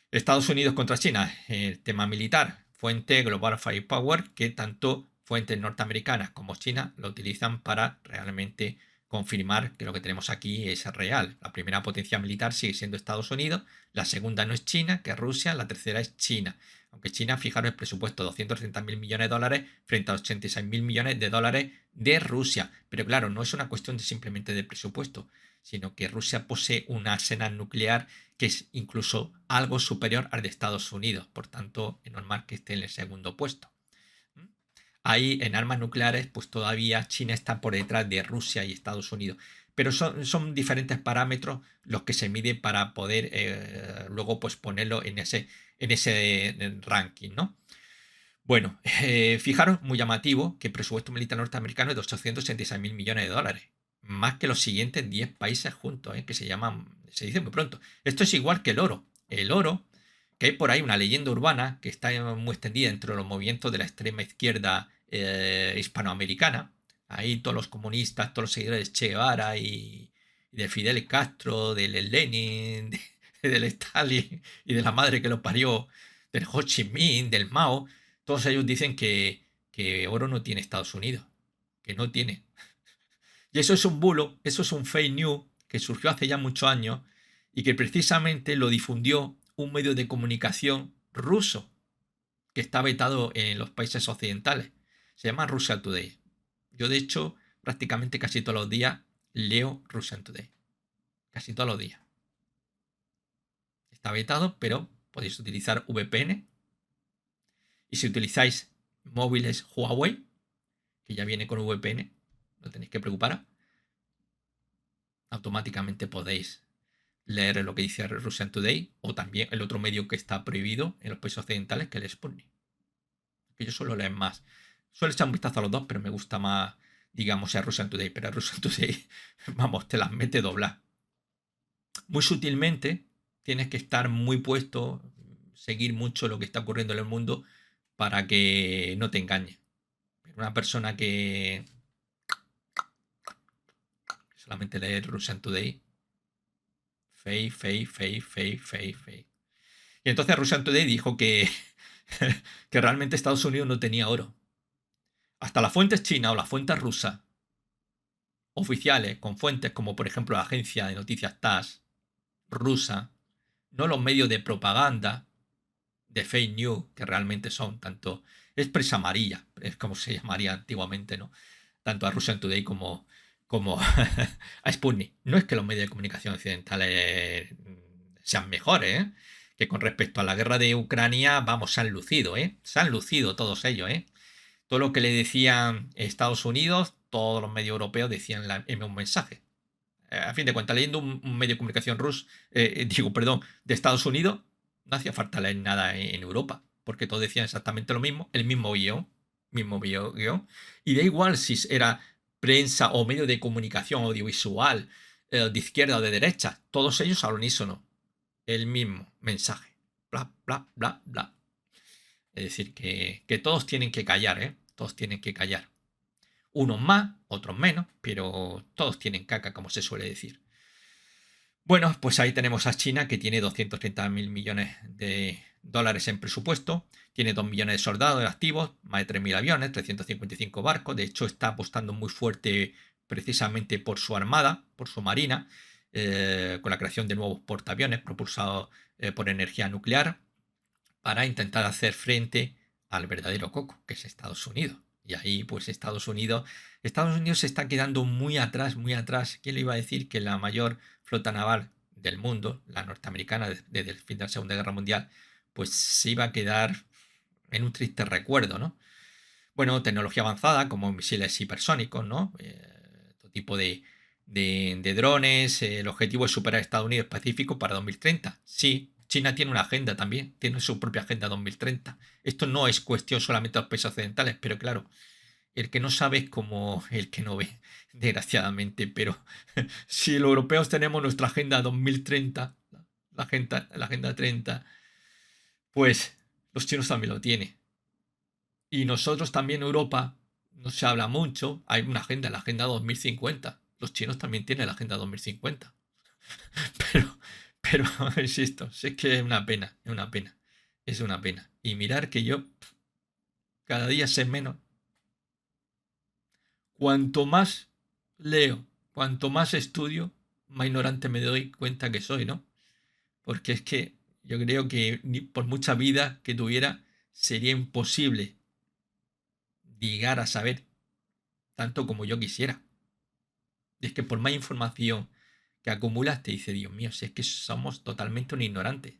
Estados Unidos contra China, el tema militar, fuente Global Firepower, que tanto fuentes norteamericanas como China lo utilizan para realmente confirmar que lo que tenemos aquí es real. La primera potencia militar sigue siendo Estados Unidos, la segunda no es China, que es Rusia, la tercera es China. Aunque China, fijaros, el presupuesto 230.000 millones de dólares frente a 86.000 millones de dólares de Rusia. Pero claro, no es una cuestión simplemente de presupuesto, sino que Rusia posee un arsenal nuclear que es incluso algo superior al de Estados Unidos. Por tanto, es normal que esté en el segundo puesto. Ahí en armas nucleares, pues todavía China está por detrás de Rusia y Estados Unidos. Pero son diferentes parámetros los que se miden para poder luego pues ponerlo en ese ranking, ¿no? Bueno, fijaros, muy llamativo, que el presupuesto militar norteamericano es de 886.000 millones de dólares. más que los siguientes 10 países juntos, que se dice muy pronto. Esto es igual que el oro. El oro, que hay por ahí una leyenda urbana que está muy extendida entre los movimientos de la extrema izquierda hispanoamericana. Ahí todos los comunistas, todos los seguidores de Che Guevara y de Fidel Castro, del Lenin, del Stalin y de la madre que lo parió, del Ho Chi Minh, del Mao, todos ellos dicen que oro no tiene Estados Unidos, que no tiene. Y eso es un bulo, eso es un fake news que surgió hace ya muchos años y que precisamente lo difundió un medio de comunicación ruso que está vetado en los países occidentales. Se llama Russia Today. Yo, de hecho, prácticamente casi todos los días leo Russian Today. Casi todos los días. Está vetado, pero podéis utilizar VPN. Y si utilizáis móviles Huawei, que ya viene con VPN, no tenéis que preocuparos, automáticamente podéis leer lo que dice Russian Today o también el otro medio que está prohibido en los países occidentales, que es el Sputnik. Que yo suelo leer más. Suelo echar un vistazo a los dos, pero me gusta más, digamos, a Russian Today. Pero a Russian Today, vamos, te las mete doblar. Muy sutilmente, tienes que estar muy puesto, seguir mucho lo que está ocurriendo en el mundo para que no te engañe. Pero una persona que solamente lee Russian Today, fake. Y entonces Russian Today dijo que realmente Estados Unidos no tenía oro. Hasta las fuentes chinas o las fuentes rusas oficiales, con fuentes como por ejemplo la agencia de noticias TASS rusa, no los medios de propaganda, de fake news, que realmente son tanto, es prensa amarilla, es como se llamaría antiguamente, ¿no? Tanto a Russian Today como a Sputnik. No es que los medios de comunicación occidentales sean mejores, que con respecto a la guerra de Ucrania, vamos, se han lucido, se han lucido todos ellos, todo lo que le decían Estados Unidos, todos los medios europeos decían el mismo mensaje. A fin de cuentas, leyendo un medio de comunicación de Estados Unidos, no hacía falta leer nada en Europa, porque todos decían exactamente lo mismo, el mismo guión, y da igual si era prensa o medio de comunicación audiovisual, de izquierda o de derecha, todos ellos al unísono, el mismo mensaje, bla, bla, bla, bla. Es decir, que todos tienen que callar, todos tienen que callar. Unos más, otros menos, pero todos tienen caca, como se suele decir. Bueno, pues ahí tenemos a China, que tiene 230.000 millones de dólares en presupuesto, tiene 2 millones de soldados activos, más de 3.000 aviones, 355 barcos, de hecho está apostando muy fuerte precisamente por su armada, por su marina, con la creación de nuevos portaaviones propulsados por energía nuclear, para intentar hacer frente al verdadero coco, que es Estados Unidos. Y ahí, pues Estados Unidos se está quedando muy atrás, muy atrás. ¿Quién le iba a decir que la mayor flota naval del mundo, la norteamericana, desde el fin de la Segunda Guerra Mundial, pues se iba a quedar en un triste recuerdo, ¿no? Bueno, tecnología avanzada, como misiles hipersónicos, ¿no? Todo tipo de drones. El objetivo es superar Estados Unidos Pacífico para 2030. Sí, China tiene una agenda también, tiene su propia agenda 2030. Esto no es cuestión solamente de los países occidentales, pero claro, el que no sabe es como el que no ve, desgraciadamente. Pero si los europeos tenemos nuestra agenda 2030, la agenda 30, pues los chinos también lo tienen. Y nosotros también, Europa, no se habla mucho, hay una agenda, la agenda 2050. Los chinos también tienen la agenda 2050. Pero, insisto, sé que es una pena, es una pena. Y mirar que yo cada día sé menos. Cuanto más leo, cuanto más estudio, más ignorante me doy cuenta que soy, ¿no? Porque es que yo creo que por mucha vida que tuviera, sería imposible llegar a saber tanto como yo quisiera. Y es que por más información que acumulas, te dice, Dios mío, si es que somos totalmente un ignorante.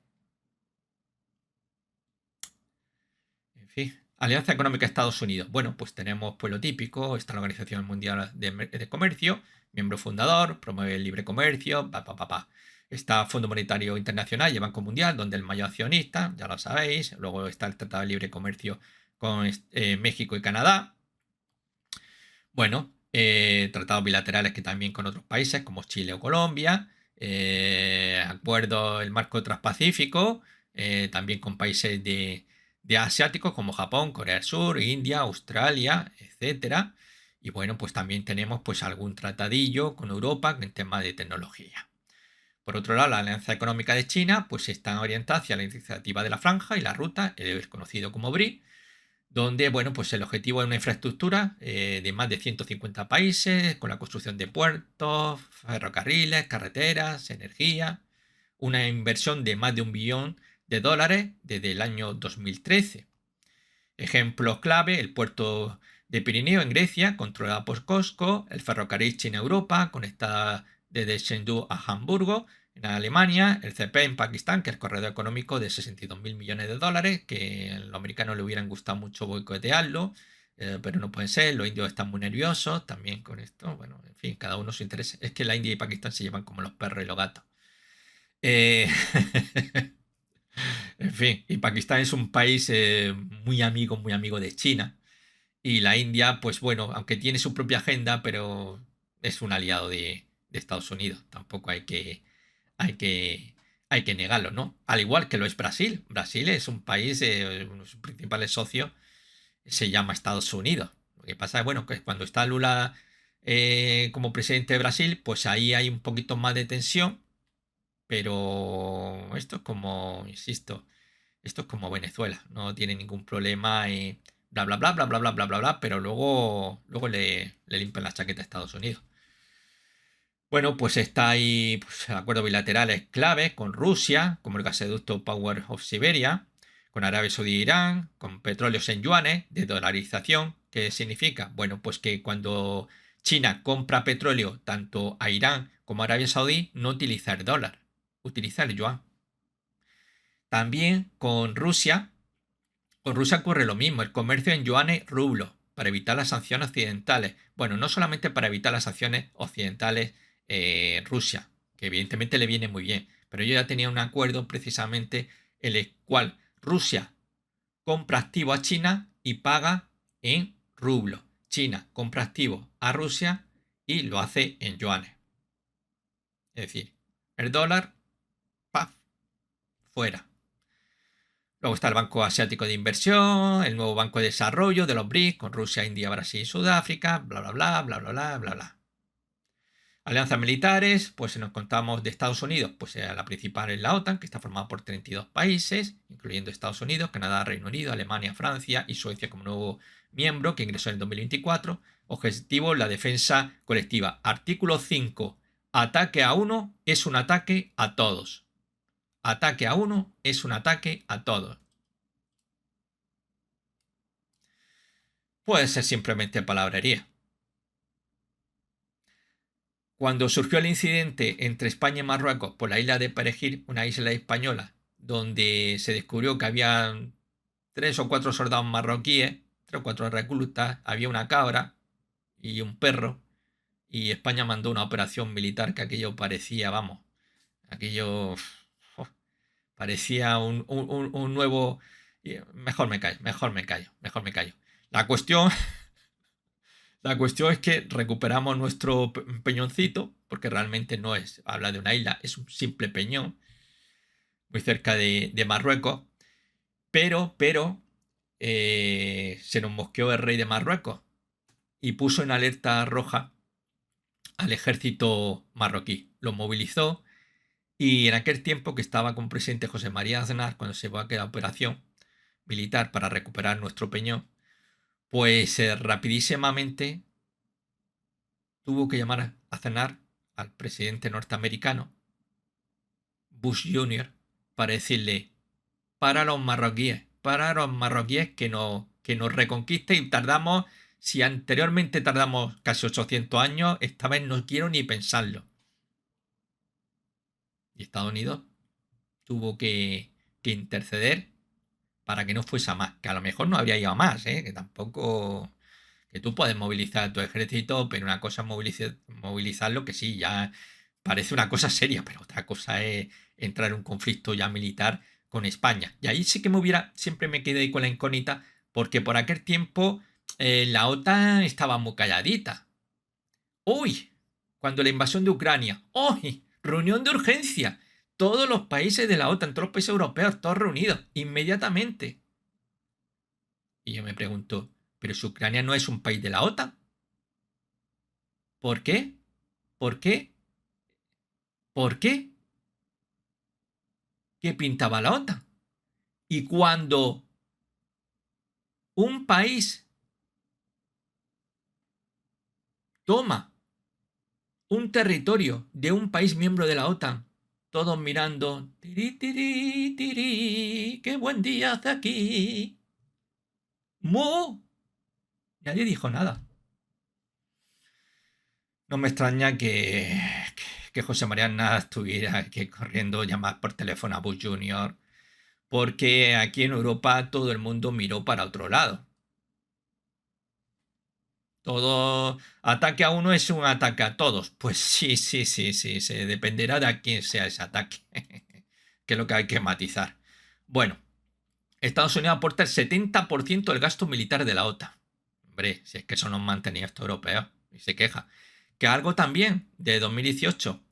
En fin, Alianza Económica Estados Unidos. Bueno, pues tenemos pues lo típico, está la Organización Mundial de Comercio, miembro fundador, promueve el libre comercio, Está Fondo Monetario Internacional y el Banco Mundial, donde el mayor accionista, ya lo sabéis. Luego está el Tratado de Libre Comercio con México y Canadá. Bueno, tratados bilaterales que también con otros países como Chile o Colombia, acuerdos, el marco transpacífico, también con países de asiáticos como Japón, Corea del Sur, India, Australia, etcétera. Y bueno, pues también tenemos pues algún tratadillo con Europa en temas de tecnología. Por otro lado, la Alianza Económica de China pues está orientada hacia la iniciativa de la Franja y la Ruta, conocido como BRI, donde bueno, pues el objetivo es una infraestructura de más de 150 países, con la construcción de puertos, ferrocarriles, carreteras, energía, una inversión de más de $1 billón desde el año 2013. Ejemplos clave: el puerto de Pirineo en Grecia, controlado por COSCO; el ferrocarril China-Europa, conectada desde Chengdu a Hamburgo, en Alemania; el CP en Pakistán, que es el corredor económico de $62.000 millones, que a los americanos le hubieran gustado mucho boicotearlo, pero no puede ser. Los indios están muy nerviosos también con esto. Bueno, en fin, cada uno su interés. Es que la India y Pakistán se llevan como los perros y los gatos. Eh, En fin, y Pakistán es un país muy amigo de China. Y la India, pues bueno, aunque tiene su propia agenda, pero es un aliado de Estados Unidos. Tampoco hay que, hay que negarlo, ¿no? Al igual que lo es Brasil. Brasil es un país, uno de sus principales socios se llama Estados Unidos. Lo que pasa es, bueno, que cuando está Lula como presidente de Brasil, pues ahí hay un poquito más de tensión. Pero esto es como, insisto, esto es como Venezuela, no tiene ningún problema y bla bla bla bla bla bla bla bla bla, pero luego le limpian la chaqueta a Estados Unidos. Bueno, pues está ahí pues, acuerdos bilaterales claves con Rusia, como el gasoducto Power of Siberia, con Arabia Saudí e Irán, con petróleos en yuanes, de dolarización. ¿Qué significa? Bueno, pues que cuando China compra petróleo tanto a Irán como a Arabia Saudí, no utiliza el dólar, utiliza el yuan. También con Rusia ocurre lo mismo, el comercio en yuanes rublos, para evitar las sanciones occidentales. Bueno, no solamente para evitar las sanciones occidentales Rusia, que evidentemente le viene muy bien, pero yo ya tenía un acuerdo precisamente en el cual Rusia compra activo a China y paga en rublos. China compra activo a Rusia y lo hace en yuanes. Es decir, el dólar, ¡paf!, fuera. Luego está el Banco Asiático de Inversión, el nuevo Banco de Desarrollo de los BRICS, con Rusia, India, Brasil y Sudáfrica, bla, bla, bla, bla, bla, bla, bla, bla. Alianzas militares, pues si nos contamos de Estados Unidos, pues la principal es la OTAN, que está formada por 32 países, incluyendo Estados Unidos, Canadá, Reino Unido, Alemania, Francia y Suecia como nuevo miembro, que ingresó en el 2024. Objetivo: la defensa colectiva. Artículo 5. Ataque a uno es un ataque a todos. Ataque a uno es un ataque a todos. Puede ser simplemente palabrería. Cuando surgió el incidente entre España y Marruecos por la isla de Perejil, una isla española, donde se descubrió que había 3 o 4 soldados marroquíes, 3 o 4 reclutas, había una cabra y un perro, y España mandó una operación militar que aquello parecía, vamos, aquello parecía un nuevo... Mejor me callo, mejor me callo, mejor me callo. La cuestión La cuestión es que recuperamos nuestro peñoncito, porque realmente no es, habla de una isla, es un simple peñón, muy cerca de Marruecos, pero se nos mosqueó el rey de Marruecos y puso en alerta roja al ejército marroquí. Lo movilizó y en aquel tiempo que estaba con presidente José María Aznar, cuando se va a aquella operación militar para recuperar nuestro peñón, pues rapidísimamente tuvo que llamar a cenar al presidente norteamericano, Bush Jr., para decirle: para los marroquíes que nos reconquisten, y tardamos, si anteriormente tardamos casi 800 años, esta vez no quiero ni pensarlo. Y Estados Unidos tuvo que interceder para que no fuese a más, que a lo mejor no habría ido a más, que tampoco... Que tú puedes movilizar a tu ejército, pero una cosa es movilizarlo, que sí, ya parece una cosa seria, pero otra cosa es entrar en un conflicto ya militar con España. Y ahí sí que siempre me quedé con la incógnita, porque por aquel tiempo la OTAN estaba muy calladita. Hoy, cuando la invasión de Ucrania, hoy, reunión de urgencia, todos los países de la OTAN, todos los países europeos, todos reunidos, inmediatamente. Y yo me pregunto, ¿pero si Ucrania no es un país de la OTAN? ¿Por qué? ¿Por qué? ¿Por qué? ¿Qué pintaba la OTAN? Y cuando un país toma un territorio de un país miembro de la OTAN, todos mirando, tiri, tiri, tiri, qué buen día hace aquí. ¡Mu! Nadie dijo nada. No me extraña que José María Aznar estuviera corriendo llamar por teléfono a Bush Jr., porque aquí en Europa todo el mundo miró para otro lado. Todo ataque a uno es un ataque a todos. Pues sí, sí, sí, sí, se dependerá de a quién sea ese ataque, que es lo que hay que matizar. Bueno, Estados Unidos aporta el 70% del gasto militar de la OTAN. Hombre, si es que eso nos mantenía estos europeos, y se queja. Que algo también, de 2018,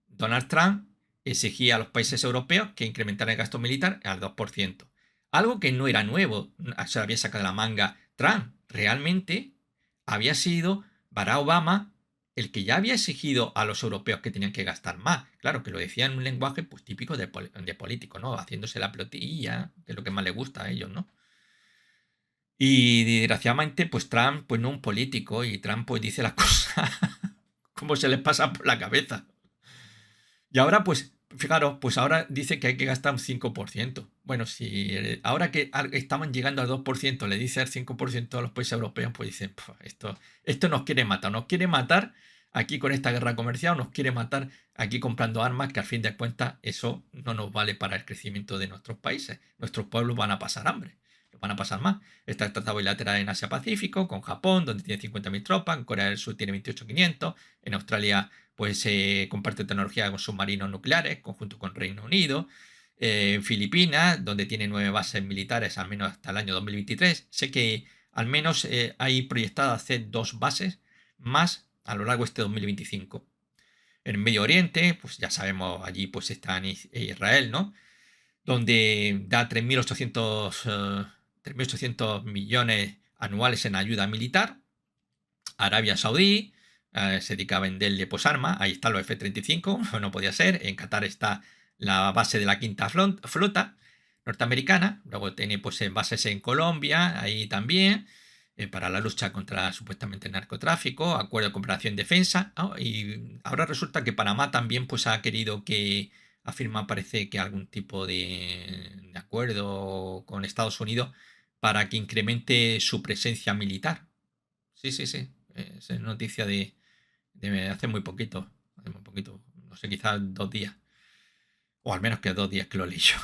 Donald Trump exigía a los países europeos que incrementaran el gasto militar al 2%. Algo que no era nuevo, se lo había sacado de la manga Trump. Realmente había sido Barack Obama el que ya había exigido a los europeos que tenían que gastar más. Claro, que lo decía en un lenguaje pues típico de político, ¿no? Haciéndose la pelotilla, que es lo que más les gusta a ellos, ¿no? Y desgraciadamente, pues Trump, pues no un político, y Trump pues dice las cosas como se les pasa por la cabeza. Y ahora, pues, fijaros, pues ahora dice que hay que gastar un 5%. Bueno, si ahora que estaban llegando al 2%, le dice al 5% a los países europeos, pues dicen, esto nos quiere matar aquí con esta guerra comercial, nos quiere matar aquí comprando armas, que al fin de cuentas eso no nos vale para el crecimiento de nuestros países. Nuestros pueblos van a pasar hambre, van a pasar más. Está el tratado bilateral en Asia-Pacífico, con Japón, donde tiene 50.000 tropas, en Corea del Sur tiene 28.500, en Australia pues comparte tecnología con submarinos nucleares, conjunto con Reino Unido, en Filipinas, donde tiene 9 bases militares, al menos hasta el año 2023. Sé que al menos hay proyectado hacer 2 bases más a lo largo de este 2025. En el Medio Oriente, pues ya sabemos, allí pues está en Israel, ¿no? Donde da 3.800 millones anuales en ayuda militar. Arabia Saudí se dedica a venderle pues armas. Ahí están los F-35, no podía ser. En Qatar está la base de la quinta flota norteamericana. Luego tiene pues bases en Colombia, ahí también, para la lucha contra supuestamente el narcotráfico, acuerdo de cooperación y defensa. Y ahora resulta que Panamá también pues ha querido que afirma, parece que algún tipo de acuerdo con Estados Unidos para que incremente su presencia militar. Sí, sí, sí. Es noticia de hace muy poquito. Hace muy poquito. No sé, quizás 2 días. O al menos que 2 días que lo leí yo.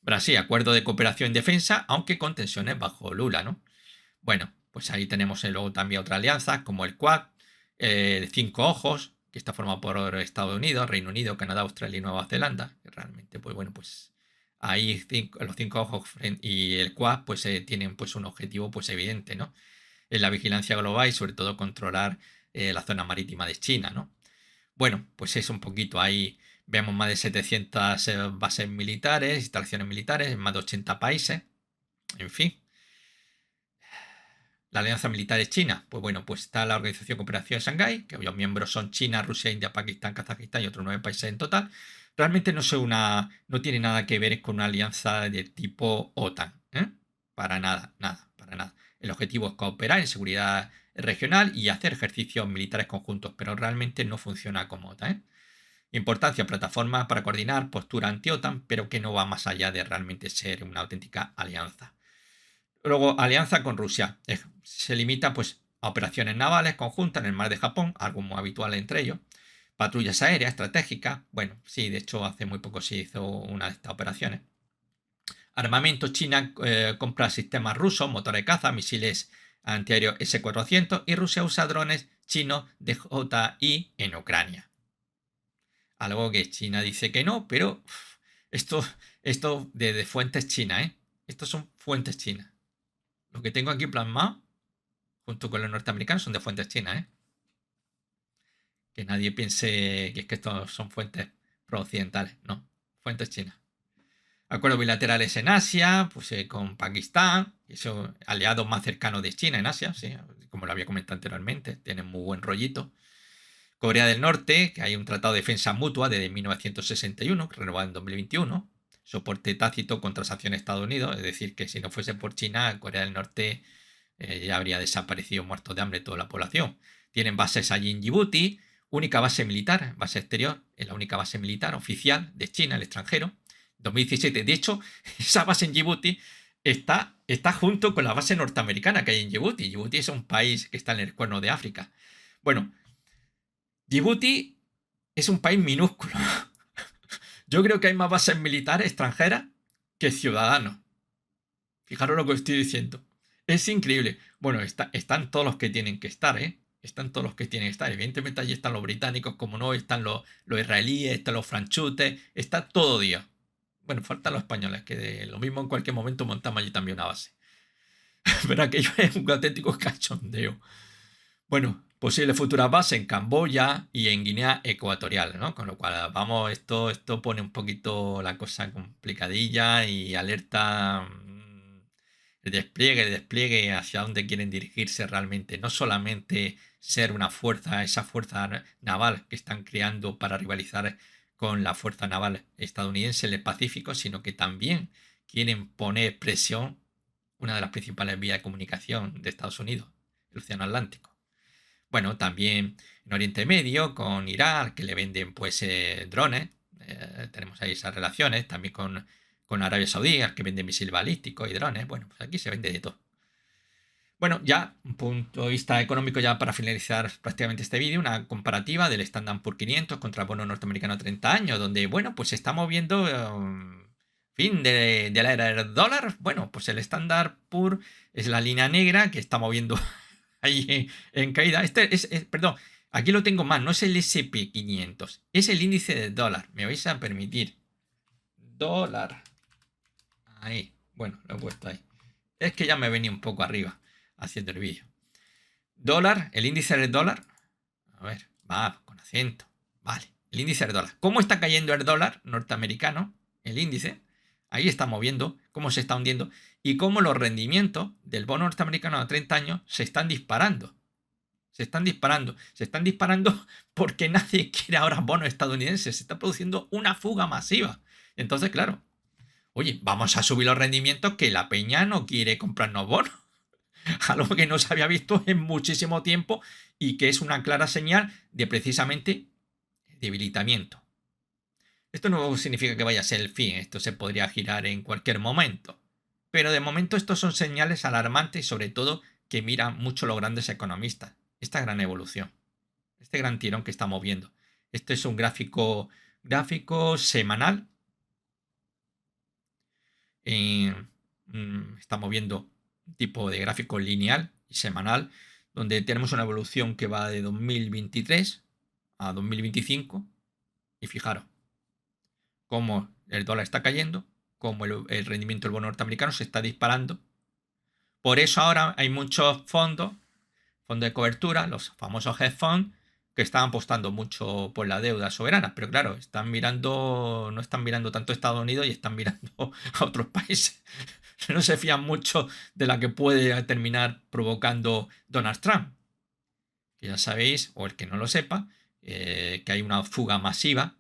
Brasil, acuerdo de cooperación y defensa, aunque con tensiones bajo Lula, ¿no? Bueno, pues ahí tenemos luego también otra alianza, como el Quad, el Cinco Ojos, que está formado por Estados Unidos, Reino Unido, Canadá, Australia y Nueva Zelanda. Que realmente, pues bueno, pues ahí los Cinco Ojos y el Quad, pues tienen pues un objetivo pues evidente, ¿no? En la vigilancia global y sobre todo controlar la zona marítima de China, ¿no? Bueno, pues es un poquito ahí, vemos más de 700 bases militares, instalaciones militares en más de 80 países, en fin. La alianza militar de China, pues bueno, pues está la Organización de Cooperación de Shanghái, que cuyos miembros son China, Rusia, India, Pakistán, Kazajistán y otros 9 países en total. Realmente no tiene nada que ver con una alianza de tipo OTAN, ¿eh? Para nada, nada, para nada. El objetivo es cooperar en seguridad regional y hacer ejercicios militares conjuntos, pero realmente no funciona como OTAN, ¿eh? Importancia, plataforma para coordinar postura anti-OTAN, pero que no va más allá de realmente ser una auténtica alianza. Luego, alianza con Rusia. Se limita pues, a operaciones navales conjuntas en el mar de Japón, algo muy habitual entre ellos. Patrullas aéreas estratégicas. Bueno, sí, de hecho hace muy poco se hizo una de estas operaciones. Armamento. China compra sistemas rusos, motores de caza, misiles antiaéreos S-400 y Rusia usa drones chinos DJI en Ucrania. Algo que China dice que no, pero esto de fuentes chinas, ¿eh? Estos son fuentes chinas. Lo que tengo aquí plasmado, junto con los norteamericanos, son de fuentes chinas, ¿eh? Que nadie piense que es que estos son fuentes pro-occidentales, no, fuentes chinas. Acuerdos bilaterales en Asia, pues con Pakistán, que son aliados más cercanos de China en Asia, sí, como lo había comentado anteriormente, tienen muy buen rollito. Corea del Norte, que hay un tratado de defensa mutua desde 1961, renovado en 2021, soporte tácito contra sanciones de Estados Unidos, es decir, que si no fuese por China, Corea del Norte ya habría desaparecido, muerto de hambre toda la población. Tienen bases allí en Djibouti, única base militar, base exterior, es la única base militar oficial de China, el extranjero. 2017, de hecho, esa base en Djibouti está junto con la base norteamericana que hay en Djibouti. Djibouti es un país que está en el cuerno de África. Bueno, Djibouti es un país minúsculo. Yo creo que hay más bases militares extranjeras que ciudadanos. Fijaros lo que os estoy diciendo. Es increíble. Bueno, están todos los que tienen que estar, ¿eh? Están todos los que tienen que estar. Evidentemente allí están los británicos, como no, están los israelíes, están los franchutes, está todo día. Bueno, faltan los españoles, que lo mismo en cualquier momento montamos allí también una base. Pero aquello es un auténtico cachondeo. Bueno, posible futura base en Camboya y en Guinea Ecuatorial, ¿no? Con lo cual, vamos, esto pone un poquito la cosa complicadilla y alerta el despliegue hacia dónde quieren dirigirse realmente. No solamente ser una fuerza, esa fuerza naval que están creando para rivalizar con la fuerza naval estadounidense en el Pacífico, sino que también quieren poner presión, una de las principales vías de comunicación de Estados Unidos, el Océano Atlántico. Bueno, también en Oriente Medio, con Irán, que le venden pues drones, tenemos ahí esas relaciones, también con Arabia Saudí, al que vende misiles balísticos y drones. Bueno, pues aquí se vende de todo. Bueno, ya, un punto de vista económico ya para finalizar prácticamente este vídeo, una comparativa del Standard Poor's 500 contra el bono norteamericano a 30 años, donde, bueno, pues estamos viendo fin de la era del dólar. Bueno, pues el Standard Poor's es la línea negra que estamos viendo ahí en caída. Perdón, aquí lo tengo mal, no es el SP500, es el índice del dólar. Me vais a permitir. Dólar. Ahí, bueno, lo he puesto ahí. Es que ya me venía un poco arriba haciendo el vídeo. Dólar, el índice del dólar. A ver, va con acento. Vale, el índice del dólar. ¿Cómo está cayendo el dólar norteamericano? El índice. Ahí estamos viendo cómo se está hundiendo y cómo los rendimientos del bono norteamericano a 30 años se están disparando. Se están disparando. Se están disparando porque nadie quiere ahora bonos estadounidenses. Se está produciendo una fuga masiva. Entonces, claro, oye, vamos a subir los rendimientos que la peña no quiere comprarnos bonos. Algo que no se había visto en muchísimo tiempo y que es una clara señal de precisamente debilitamiento. Esto no significa que vaya a ser el fin, esto se podría girar en cualquier momento. Pero de momento estos son señales alarmantes y sobre todo que miran mucho los grandes economistas. Esta gran evolución, este gran tirón que estamos viendo. Este es un gráfico semanal. Estamos viendo un tipo de gráfico lineal y semanal donde tenemos una evolución que va de 2023 a 2025 y fijaros cómo el dólar está cayendo, cómo el rendimiento del bono norteamericano se está disparando. Por eso ahora hay muchos fondos de cobertura, los famosos hedge funds, que están apostando mucho por la deuda soberana, pero claro, no están mirando tanto a Estados Unidos y están mirando a otros países. No se fían mucho de la que puede terminar provocando Donald Trump. Que ya sabéis, o el que no lo sepa, que hay una fuga masiva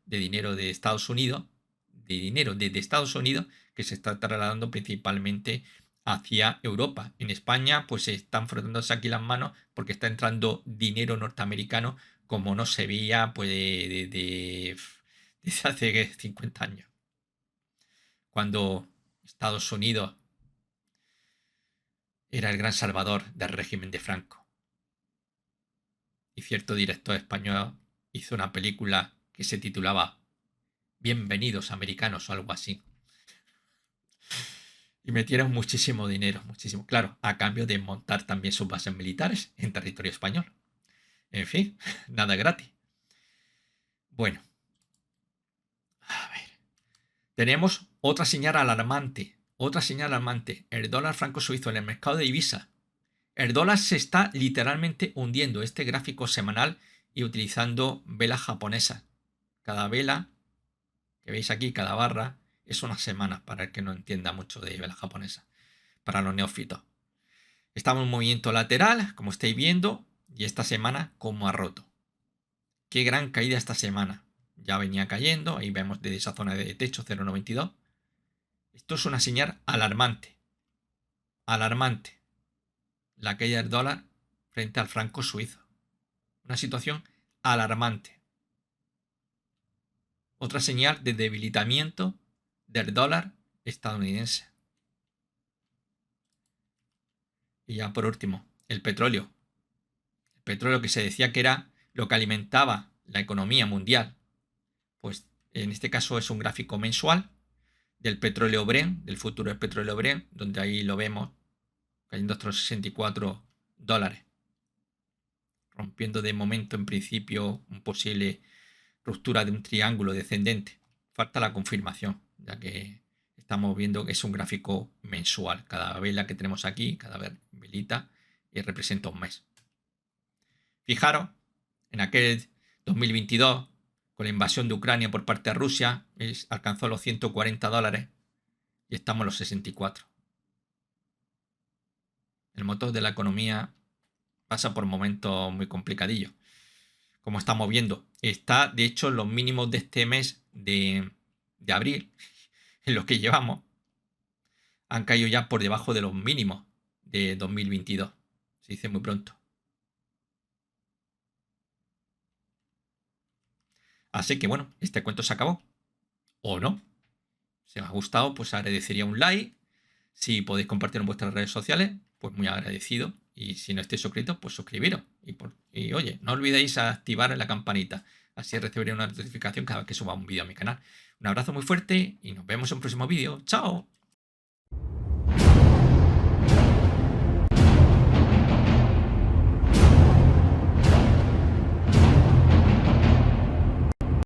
de dinero de Estados Unidos, desde Estados Unidos, que se está trasladando principalmente hacia Europa. En España, pues se están frotándose aquí las manos porque está entrando dinero norteamericano como no se veía pues, desde hace 50 años. Cuando Estados Unidos era el gran salvador del régimen de Franco. Y cierto director español hizo una película que se titulaba Bienvenidos americanos o algo así. Y metieron muchísimo dinero, muchísimo. Claro, a cambio de montar también sus bases militares en territorio español. En fin, nada gratis. Bueno. A ver. Tenemos otra señal alarmante. Otra señal alarmante. El dólar franco suizo en el mercado de divisas El dólar se está literalmente hundiendo. Este gráfico semanal y utilizando velas japonesas. Cada vela que veis aquí, cada barra, es una semana para el que no entienda mucho de velas japonesas. Para los neófitos. Estamos en un movimiento lateral, como estáis viendo, y esta semana como ha roto. Qué gran caída esta semana. Ya venía cayendo, ahí vemos desde esa zona de techo 0,92. Esto es una señal alarmante. Alarmante. La caída del dólar frente al franco suizo. Una situación alarmante. Otra señal de debilitamiento del dólar estadounidense. Y ya por último, el petróleo. El petróleo que se decía que era lo que alimentaba la economía mundial. Pues en este caso es un gráfico mensual del petróleo Brent, del futuro del petróleo Brent, donde ahí lo vemos cayendo hasta los $64, rompiendo de momento en principio un posible ruptura de un triángulo descendente. Falta la confirmación, ya que estamos viendo que es un gráfico mensual. Cada vela que tenemos aquí, cada velita, representa un mes. Fijaros, en aquel 2022, con la invasión de Ucrania por parte de Rusia, alcanzó los $140 y estamos en los 64. El motor de la economía pasa por momentos muy complicadillos. Como estamos viendo, está de hecho en los mínimos de este mes de abril, en los que llevamos, han caído ya por debajo de los mínimos de 2022. Se dice muy pronto. Así que bueno, este cuento se acabó. ¿O no? Si os ha gustado, pues agradecería un like. Si podéis compartir en vuestras redes sociales, pues muy agradecido. Y si no estáis suscritos, pues suscribiros. Y oye, no olvidéis activar la campanita. Así recibiréis una notificación cada vez que suba un vídeo a mi canal. Un abrazo muy fuerte y nos vemos en un próximo vídeo. ¡Chao!